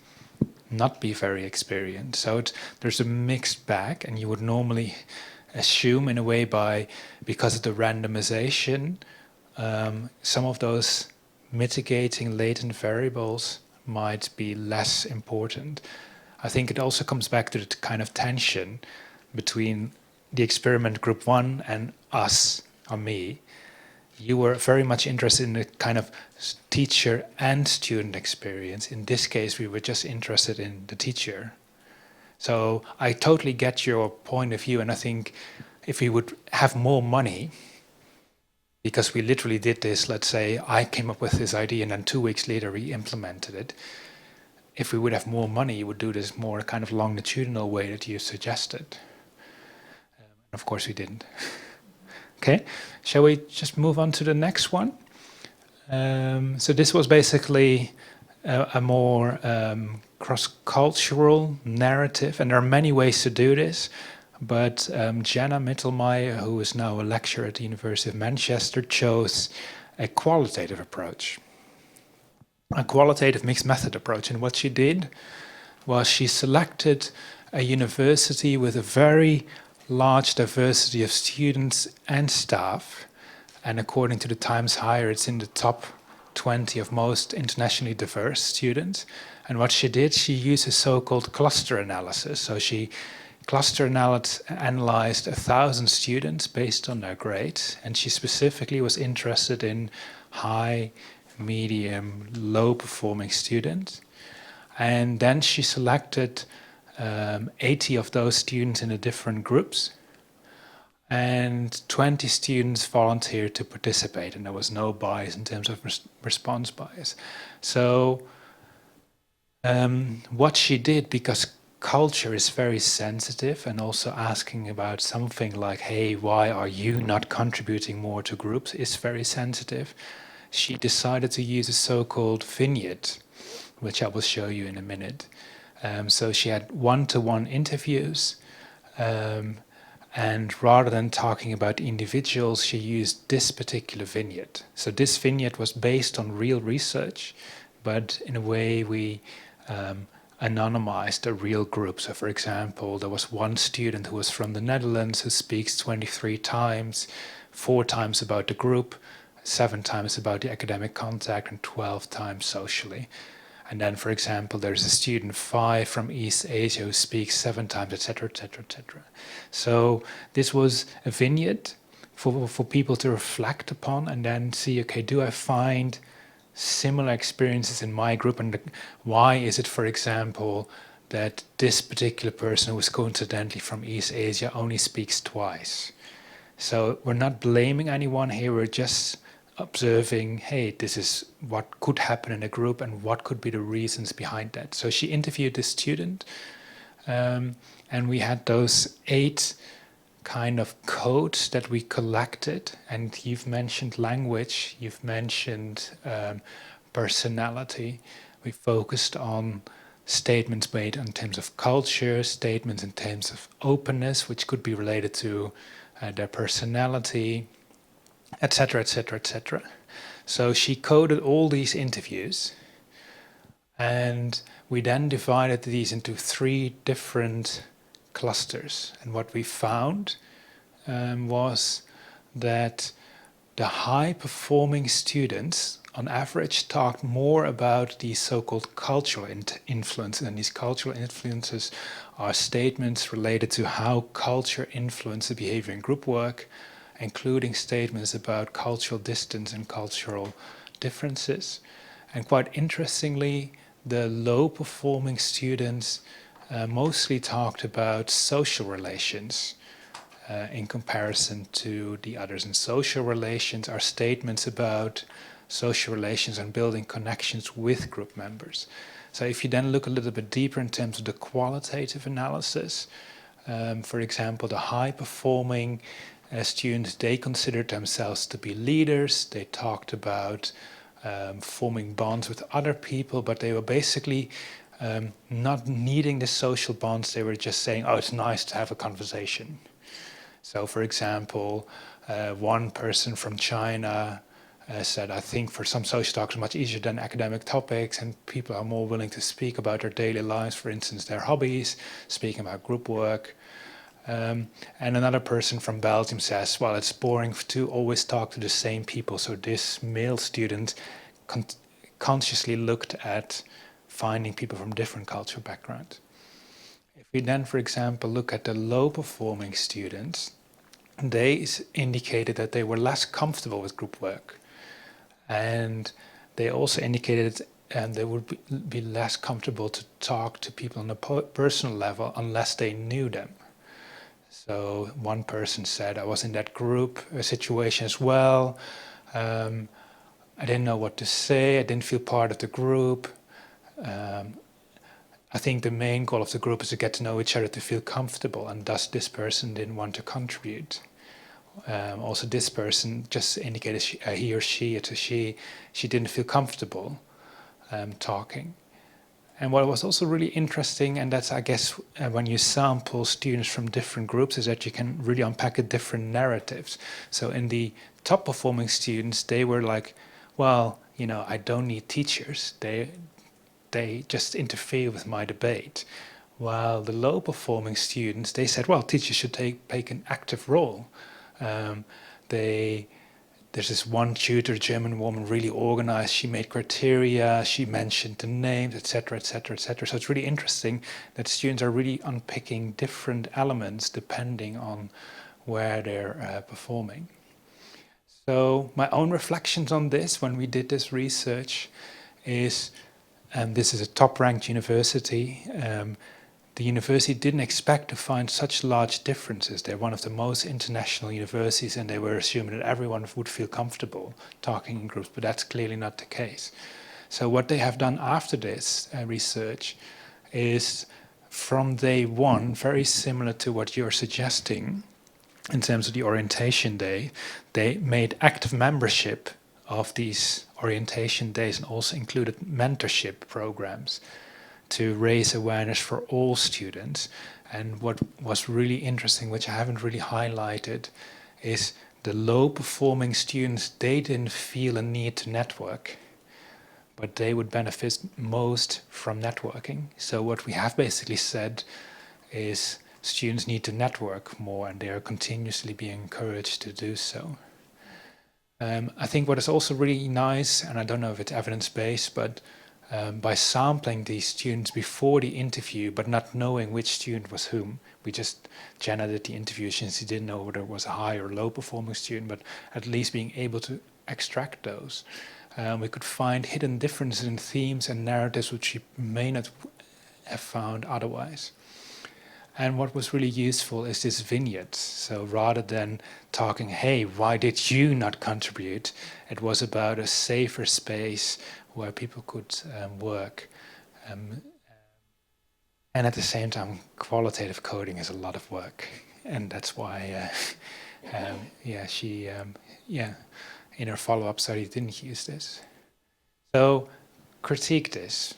not be very experienced. So there's a mixed bag, and you would normally assume in a way because of the randomization, some of those mitigating latent variables might be less important. I think it also comes back to the kind of tension between the experiment group 1 and us, or me. You were very much interested in the kind of teacher and student experience. In this case, we were just interested in the teacher. So I totally get your point of view, and I think if we would have more money, because we literally did this, let's say I came up with this idea and then 2 weeks later we implemented it. If we would have more money, you would do this more kind of longitudinal way that you suggested. Of course we didn't. Okay, shall we just move on to the next one? So this was basically a more cross-cultural narrative, and there are many ways to do this. But Jenna Mittelmeier, who is now a lecturer at the University of Manchester, chose a qualitative approach, a qualitative mixed method approach. And what she did was she selected a university with a very large diversity of students and staff. And according to the Times Higher, it's in the top 20 of most internationally diverse students. And what she did, she used a so-called cluster analysis. So she cluster analyzed 1,000 students based on their grades, and she specifically was interested in high, medium, low performing students. And then she selected 80 of those students in the different groups, and 20 students volunteered to participate, and there was no bias in terms of response bias. So what she did, because culture is very sensitive, and also asking about something like, hey, why are you not contributing more to groups, is very sensitive. She decided to use a so-called vignette, which I will show you in a minute. So she had one-to-one interviews, and rather than talking about individuals, she used this particular vignette. So this vignette was based on real research, but in a way we anonymized a real group. So for example, there was one student who was from the Netherlands who speaks 23 times, 4 times about the group, 7 times about the academic contact, and 12 times socially. And then, for example, there's a student 5 from East Asia who speaks 7 times, etc., etc., etc. So this was a vignette for people to reflect upon and then see, okay, do I find similar experiences in my group, and why is it, for example, that this particular person who is coincidentally from East Asia only speaks twice? So we're not blaming anyone here, we're just observing, hey, this is what could happen in a group and what could be the reasons behind that. So she interviewed this student, and we had those 8 kind of codes that we collected. And you've mentioned language, you've mentioned personality. We focused on statements made in terms of culture, statements in terms of openness, which could be related to their personality, etc., etc., etc. So she coded all these interviews, and we then divided these into 3 different clusters. And what we found was that the high-performing students, on average, talked more about these so-called cultural influences, and these cultural influences are statements related to how culture influences the behavior in group work, including statements about cultural distance and cultural differences. And quite interestingly, the low-performing students mostly talked about social relations in comparison to the others. And social relations are statements about social relations and building connections with group members. So if you then look a little bit deeper in terms of the qualitative analysis, for example, the high-performing students, they considered themselves to be leaders. They talked about forming bonds with other people, but they were basically not needing the social bonds. They were just saying, oh, it's nice to have a conversation. So, for example, one person from China said, I think for some social talks it's much easier than academic topics, and people are more willing to speak about their daily lives, for instance, their hobbies, speaking about group work. And another person from Belgium says, well, it's boring to always talk to the same people. So this male student consciously looked at finding people from different cultural backgrounds. If we then, for example, look at the low-performing students, they indicated that they were less comfortable with group work. And they also indicated they would be less comfortable to talk to people on a personal level unless they knew them. So one person said, I was in that group situation as well. I didn't know what to say. I didn't feel part of the group. I think the main goal of the group is to get to know each other, to feel comfortable, and thus this person didn't want to contribute. Also, this person just indicated he or she, it's a she didn't feel comfortable talking. And what was also really interesting, and that's, I guess, when you sample students from different groups, is that you can really unpack different narratives. So in the top performing students, they were like, well, you know, I don't need teachers. They just interfere with my debate. While the low performing students, they said, well, teachers should take an active role. There's this one tutor, German woman, really organized. She made criteria, she mentioned the names, etc., etc., etc. So it's really interesting that students are really unpicking different elements depending on where they're performing. So my own reflections on this when we did this research is, this is a top-ranked university. The university didn't expect to find such large differences. They're one of the most international universities, and they were assuming that everyone would feel comfortable talking in groups, but that's clearly not the case. So what they have done after this research is, from day one, very similar to what you're suggesting in terms of the orientation day, they made active membership of these orientation days and also included mentorship programs to raise awareness for all students. And what was really interesting, which I haven't really highlighted, is the low-performing students, they didn't feel a need to network, but they would benefit most from networking. So what we have basically said is students need to network more, and they are continuously being encouraged to do so. I think what is also really nice, and I don't know if it's evidence-based, but by sampling these students before the interview, but not knowing which student was whom, we just generated the interview since we didn't know whether it was a high or low performing student, but at least being able to extract those. We could find hidden differences in themes and narratives which you may not have found otherwise. And what was really useful is this vignette. So rather than talking, hey, why did you not contribute? It was about a safer space where people could work. And at the same time, qualitative coding is a lot of work. And that's why, she, in her follow-up study didn't use this. So critique this.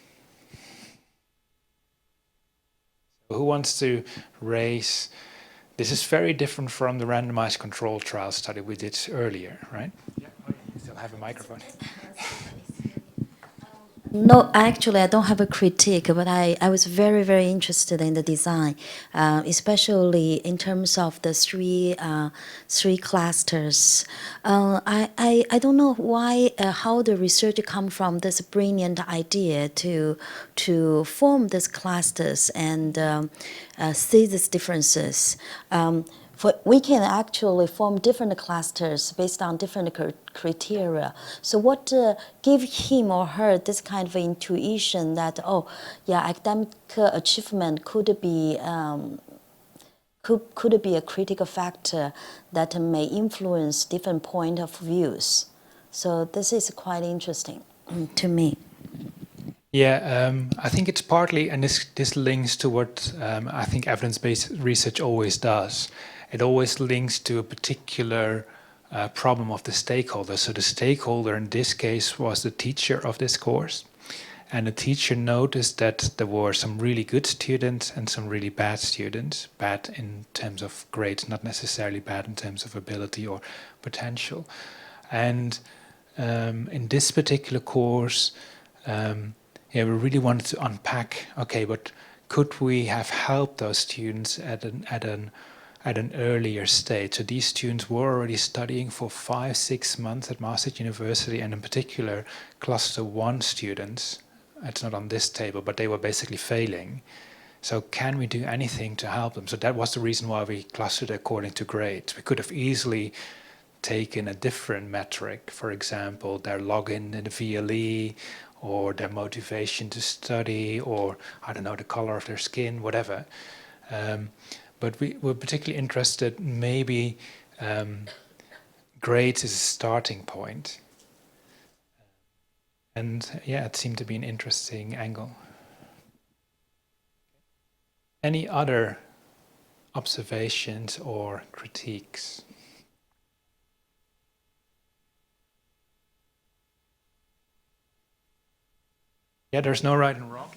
Who wants to raise? This is very different from the randomized control trial study we did earlier, right? Yeah, you still have a microphone. No, actually, I don't have a critique, but I was very, very interested in the design, especially in terms of the three clusters. I don't know why how the research come from this brilliant idea to form these clusters and see these differences. We can actually form different clusters based on different criteria. So what give him or her this kind of intuition that, oh, yeah, academic achievement could be a critical factor that may influence different point of views. So this is quite interesting to me. Yeah, I think it's partly, and this links to what I think evidence-based research always does. It always links to a particular problem of the stakeholder. So the stakeholder in this case was the teacher of this course. And the teacher noticed that there were some really good students and some really bad students. Bad in terms of grades, not necessarily bad in terms of ability or potential. And in this particular course, yeah, we really wanted to unpack, okay, but could we have helped those students at an earlier stage? So these students were already studying for 5-6 months at Maastricht University, and in particular, cluster 1 students, it's not on this table, but they were basically failing. So can we do anything to help them? So that was the reason why we clustered according to grades. We could have easily taken a different metric, for example, their login in the VLE, or their motivation to study, or I don't know, the color of their skin, whatever. But we were particularly interested, maybe grades is a starting point. And yeah, it seemed to be an interesting angle. Any other observations or critiques? Yeah, there's no right and wrong.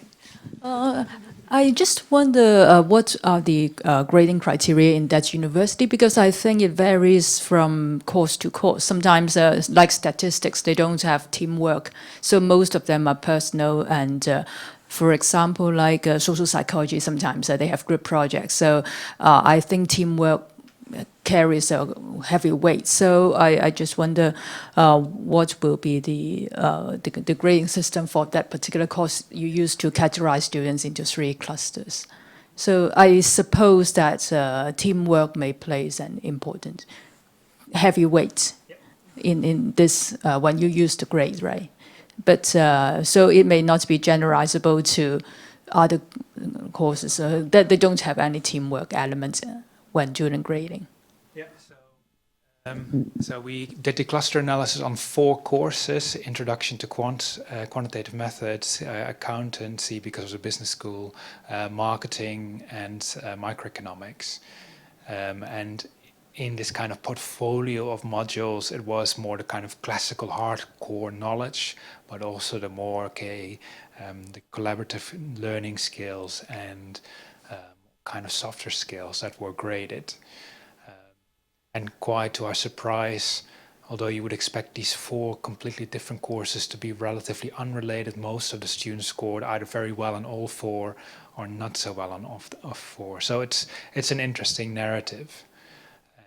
I just wonder what are the grading criteria in that university, because I think it varies from course to course. Sometimes, like statistics, they don't have teamwork, so most of them are personal. And for example, like social psychology, sometimes they have group projects. So I think teamwork carries a heavy weight. So I just wonder what will be the grading system for that particular course you use to categorize students into 3 clusters. So I suppose that teamwork may play an important heavy weight in this when you use the grade, right? But so it may not be generalizable to other courses that they don't have any teamwork elements when doing grading. Yeah, so we did the cluster analysis on 4 courses: Introduction to Quantitative Methods, Accountancy because of the business school, Marketing, and Microeconomics. And in this kind of portfolio of modules, it was more the kind of classical hardcore knowledge, but also the more the collaborative learning skills and kind of softer skills that were graded. And quite to our surprise, although you would expect these 4 completely different courses to be relatively unrelated, most of the students scored either very well on all 4 or not so well on all 4. So it's an interesting narrative. And,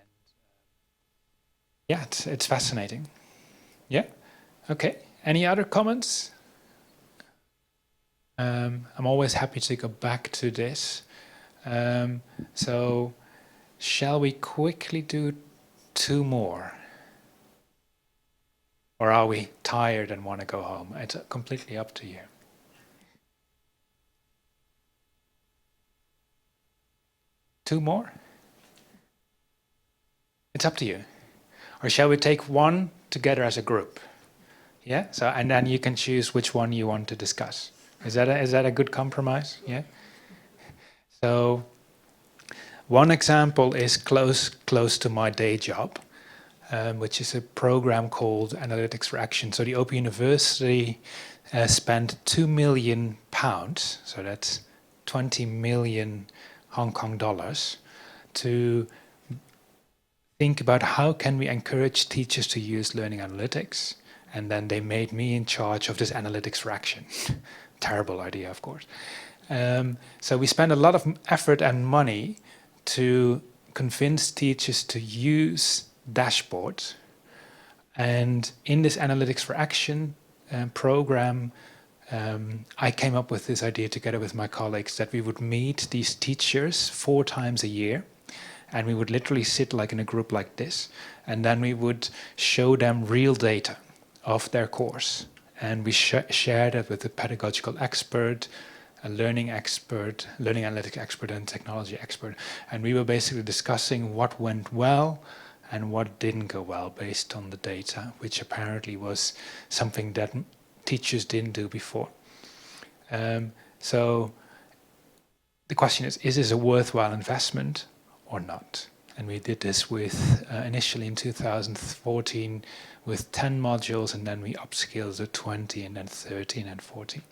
yeah, it's fascinating. Yeah, okay. Any other comments? I'm always happy to go back to this. So shall we quickly do 2 more? Or are we tired and want to go home? It's completely up to you. Two more? It's up to you. Or shall we take 1 together as a group? Yeah? So, and then you can choose which one you want to discuss. Is that a good compromise? Yeah? So, one example is close to my day job, which is a program called Analytics for Action. So the Open University spent £2 million, so that's 20 million Hong Kong dollars, to think about how can we encourage teachers to use learning analytics And then they made me in charge of this analytics fraction. Terrible idea, of course. So we spent a lot of effort and money to convince teachers to use dashboards. And in this analytics for action program, I came up with this idea together with my colleagues that we would meet these teachers 4 times a year, and we would literally sit like in a group like this, and then we would show them real data of their course. And we shared it with a pedagogical expert, a learning expert, learning analytics expert, and technology expert. And we were basically discussing what went well and what didn't go well based on the data, which apparently was something that teachers didn't do before. So the question is this a worthwhile investment or not? And we did this with, initially in 2014, with 10 modules, and then we upscaled to 20, and then 13 and 14.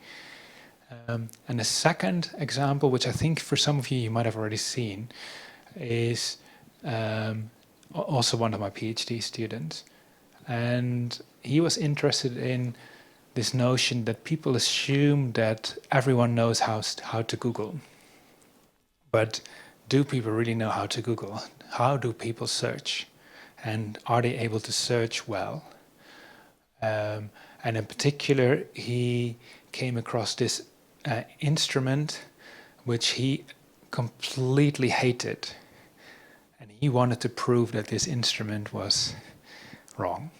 And the second example, which I think for some of you might have already seen, is also one of my PhD students. And he was interested in this notion that people assume that everyone knows how to Google. But do people really know how to Google? How do people search? And are they able to search well? And in particular, he came across this instrument which he completely hated. And he wanted to prove that this instrument was wrong.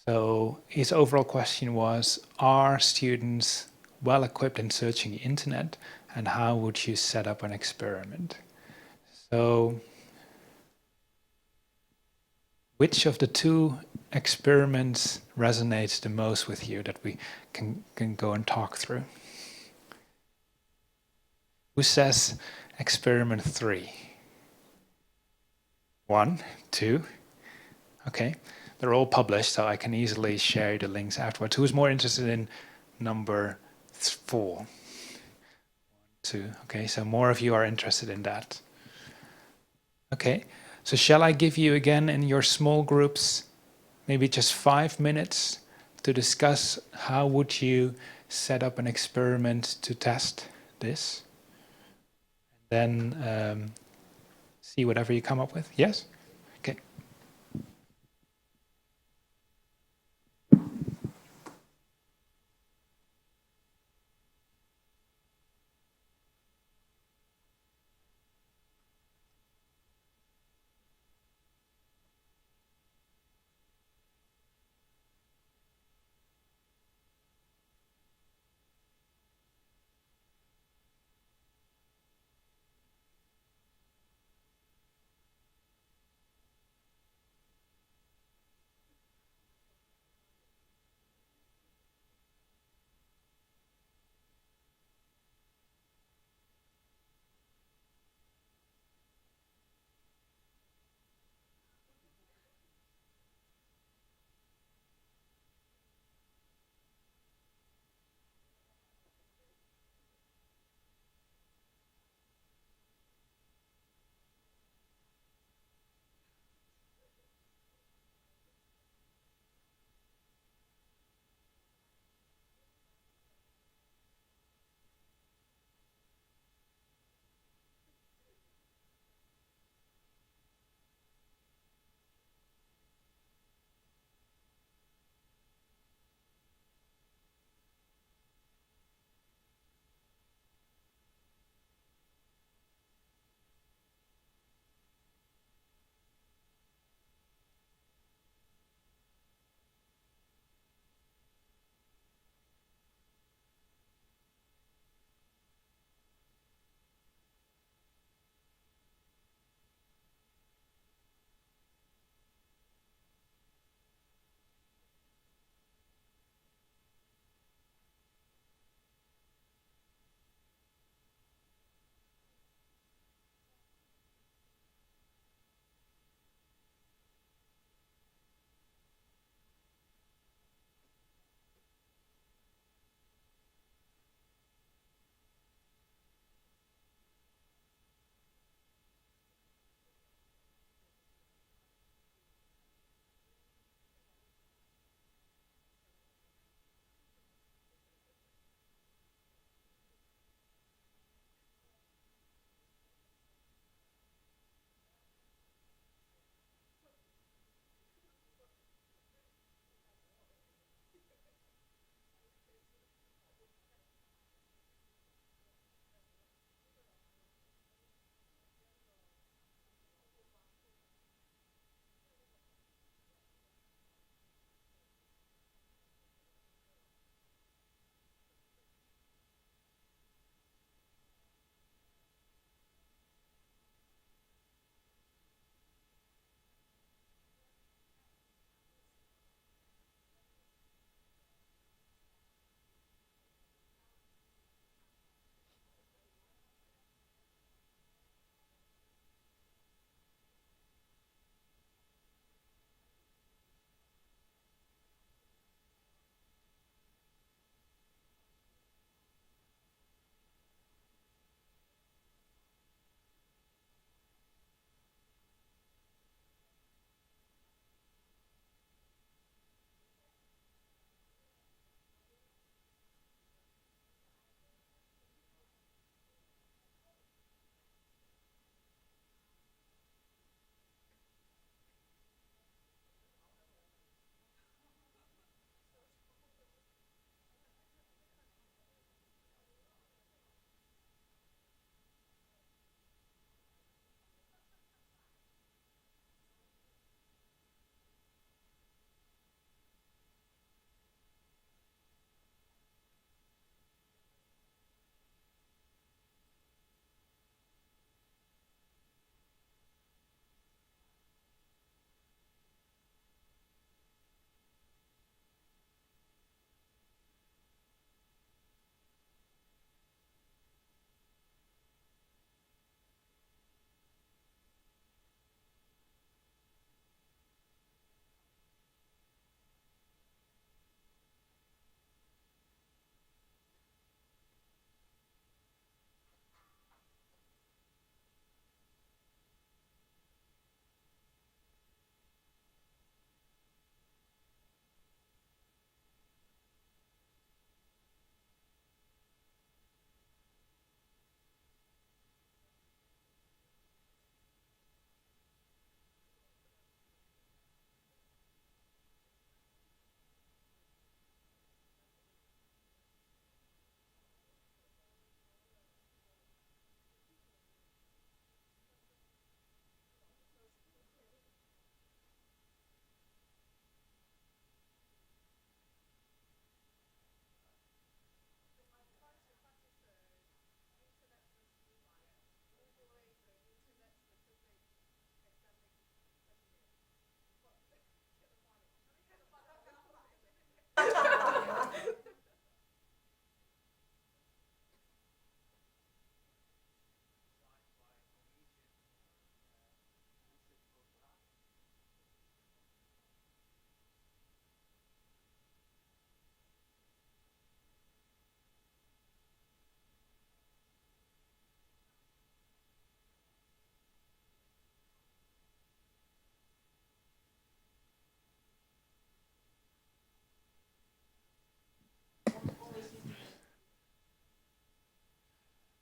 So his overall question was, are students well equipped in searching the internet, and how would you set up an experiment? So which of the 2 experiments resonates the most with you that we can go and talk through? Who says experiment 3? 1, 2, okay. They're all published, so I can easily share the links afterwards. Who's more interested in number 4? 2, okay, so more of you are interested in that. Okay, so shall I give you again in your small groups maybe just 5 minutes to discuss how would you set up an experiment to test this? Then see whatever you come up with, yes? Okay.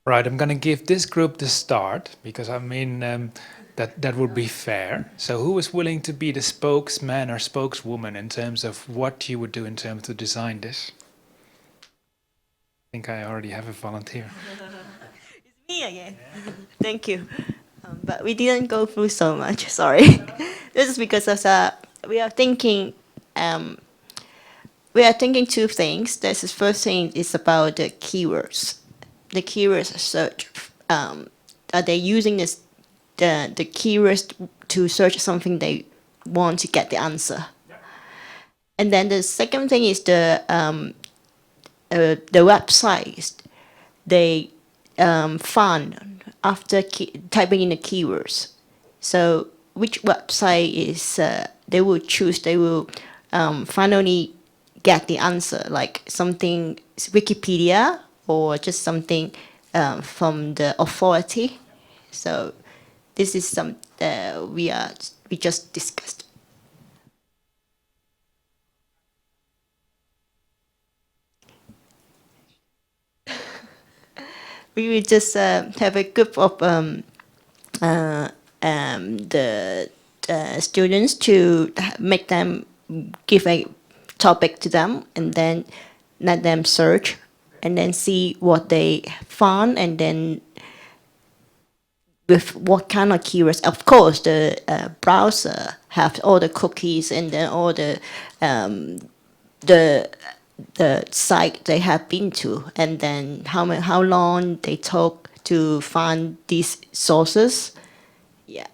Right, I'm going to give this group the start because I mean that would be fair. So who is willing to be the spokesman or spokeswoman in terms of what you would do in terms to design this? I think I already have a volunteer. It's me again. Thank you. But we didn't go through so much. Sorry. This is because of we are thinking. We are thinking two things. This is first thing is about the keywords. The keywords search. Are they using the keywords to search something they want to get the answer? And then the second thing is the websites they found after typing in the keywords. So which website is they will choose? They will finally get the answer, like something Wikipedia or just something from the authority. So this is some we just discussed. We will just have a group of the students to make them give a topic to them and then let them search and then see what they found and then with what kind of keywords. Of course, the browser have all the cookies and then all the site they have been to, and then how long they took to find these sources. Yeah.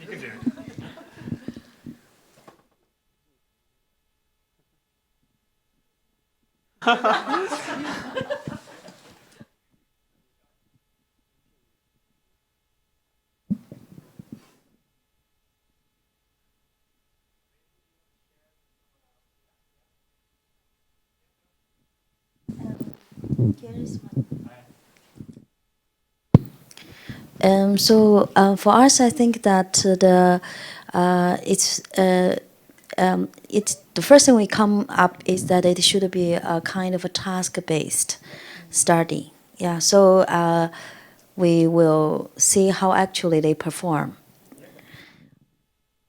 You can do it. For us, I think that it's the first thing we come up is that it should be a kind of a task-based study. Yeah, so we will see how actually they perform.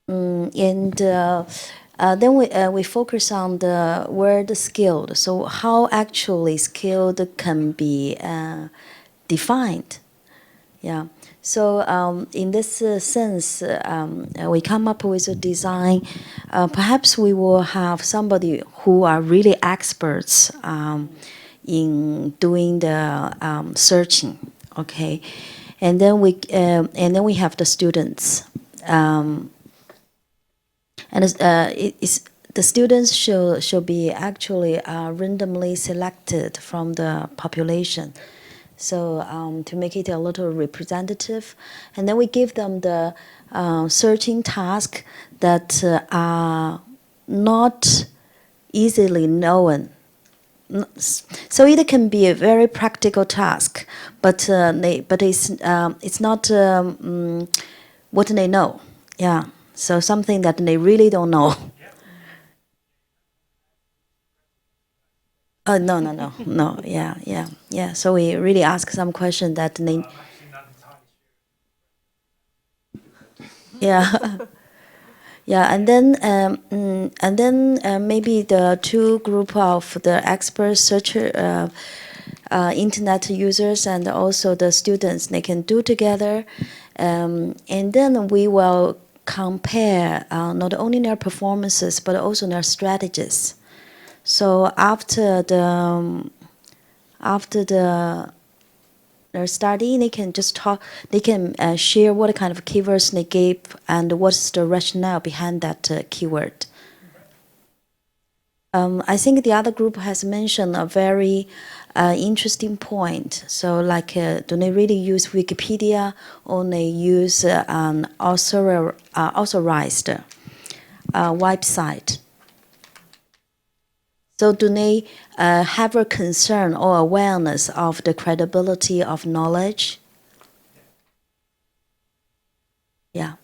And then we focus on the word skilled. So how actually skilled can be defined. Yeah. So in this sense, we come up with a design. Perhaps we will have somebody who are really experts in doing the searching. Okay, and then we have the students. The students should be actually randomly selected from the population. So to make it a little representative, and then we give them the searching task that are not easily known. So it can be a very practical task, but it's not what they know. Yeah. So something that they really don't know. Oh, no. Yeah. So we really ask some question that they. Yeah. Yeah, and then maybe the two group of the expert searcher, internet users, and also the students, they can do together, and then we will compare not only their performances but also their strategies. So after their study, they can just talk. They can share what kind of keywords they gave and what's the rationale behind that keyword. I think the other group has mentioned a very interesting point. So, like, do they really use Wikipedia or they use an authorized website? So do they have a concern or awareness of the credibility of knowledge? Yeah.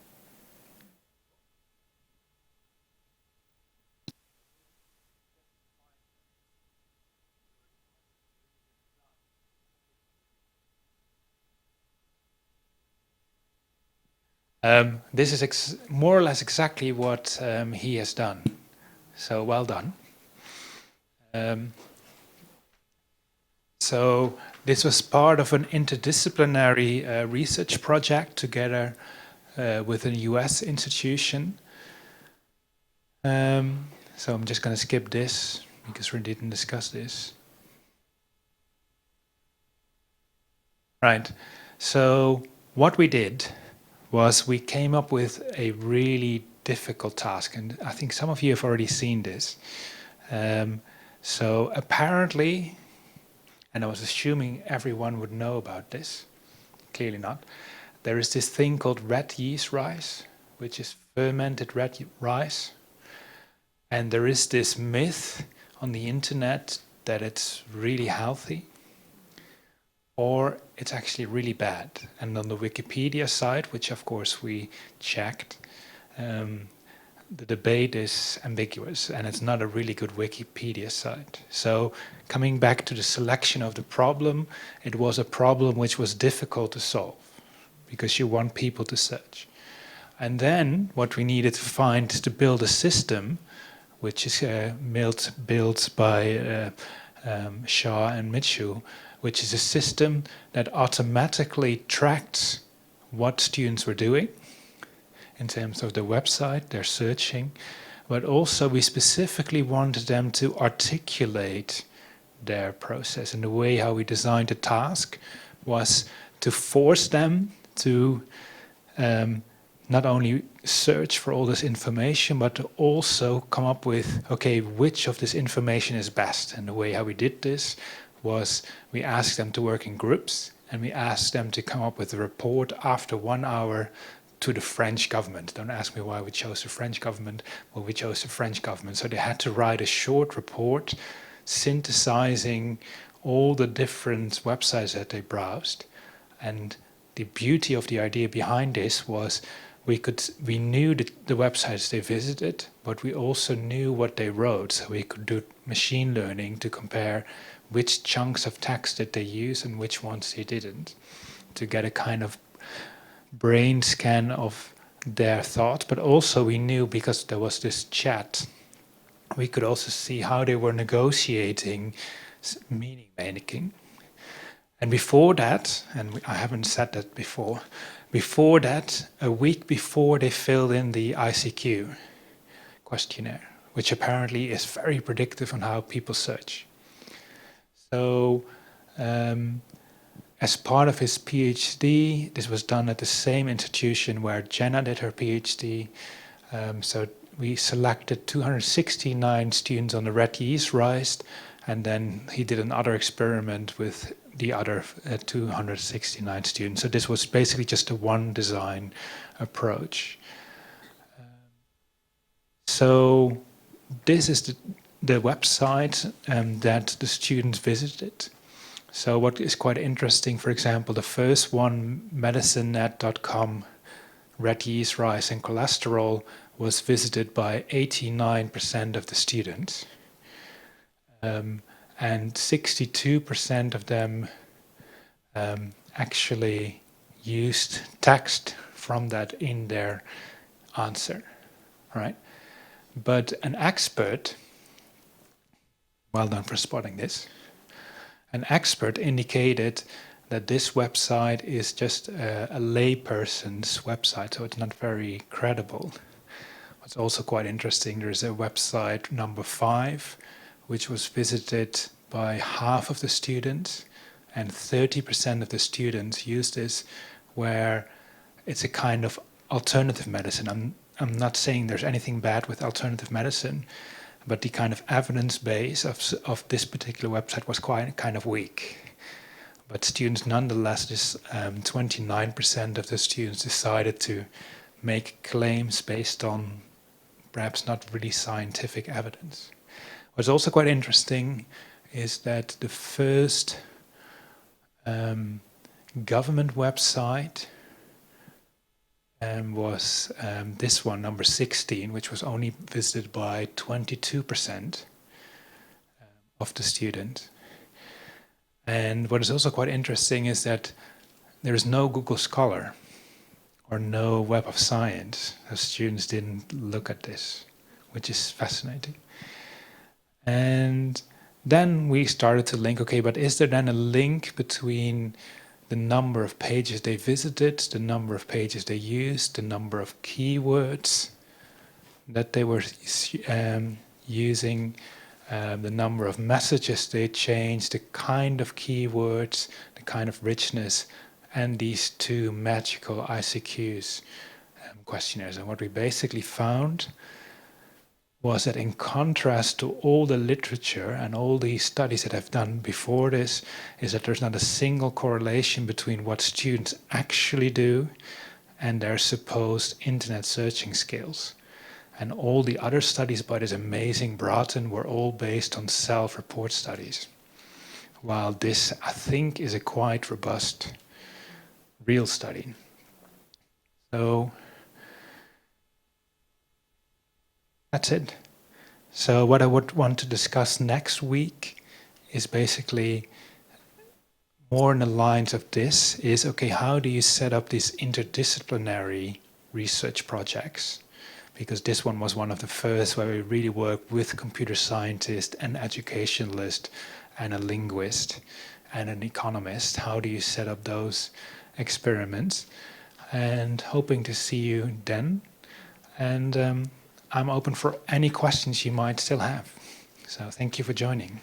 This is more or less exactly what he has done. So well done. So this was part of an interdisciplinary research project together with a US institution. So I'm just going to skip this because we didn't discuss this. Right. So what we did was we came up with a really difficult task, and I think some of you have already seen this. So apparently, and I was assuming everyone would know about this, clearly not, there is this thing called red yeast rice, which is fermented red rice. And there is this myth on the internet that it's really healthy, or it's actually really bad. And on the Wikipedia site, which of course we checked, the debate is ambiguous, and it's not a really good Wikipedia site. So coming back to the selection of the problem, it was a problem which was difficult to solve, because you want people to search. And then what we needed to find to build a system, which is built by Shah and Mitchell, which is a system that automatically tracks what students were doing in terms of the website, their searching, but also we specifically wanted them to articulate their process. And the way how we designed the task was to force them to not only search for all this information, but to also come up with, okay, which of this information is best. And the way how we did this was we asked them to work in groups, and we asked them to come up with a report after 1 hour to the French government. Don't ask me why we chose the French government. Well, we chose the French government. So they had to write a short report synthesizing all the different websites that they browsed. And the beauty of the idea behind this was we knew the websites they visited, but we also knew what they wrote, so we could do machine learning to compare which chunks of text did they use and which ones they didn't, to get a kind of brain scan of their thoughts. But also we knew, because there was this chat, we could also see how they were negotiating meaning making. And before that, and I haven't said that before that, a week before, they filled in the ICQ questionnaire, which apparently is very predictive on how people search. So as part of his PhD, this was done at the same institution where Jenna did her PhD. So we selected 269 students on the red yeast rice, and then he did another experiment with the other 269 students. So this was basically just a one design approach. So this is the website that the students visited. So what is quite interesting, for example, the first one, medicinenet.com, red yeast rice and cholesterol, was visited by 89% of the students. And 62% of them actually used text from that in their answer, right? But an expert, well done for spotting this, an expert indicated that this website is just a layperson's website, so it's not very credible. What's also quite interesting, there's a website number 5, which was visited by half of the students, and 30% of the students use this, where it's a kind of alternative medicine. I'm not saying there's anything bad with alternative medicine, but the kind of evidence base of this particular website was quite kind of weak. But students nonetheless, 29% of the students decided to make claims based on perhaps not really scientific evidence. What's also quite interesting is that the first government website was this one, number 16, which was only visited by 22% of the students. And what is also quite interesting is that there is no Google Scholar or no Web of Science. The students didn't look at this, which is fascinating. And then we started to link, okay, but is there then a link between the number of pages they visited, the number of pages they used, the number of keywords that they were using, the number of messages they changed, the kind of keywords, the kind of richness, and these two magical ICQs questionnaires. And what we basically found was that in contrast to all the literature and all the studies that I've done before this, is that there's not a single correlation between what students actually do and their supposed internet searching skills. And all the other studies by this amazing Broughton were all based on self-report studies. While this, I think, is a quite robust real study. So that's it. So what I would want to discuss next week is basically more in the lines of this is, okay, how do you set up these interdisciplinary research projects? Because this one was one of the first where we really worked with computer scientists, an educationalist, and a linguist, and an economist. How do you set up those experiments? And hoping to see you then. And I'm open for any questions you might still have. So thank you for joining.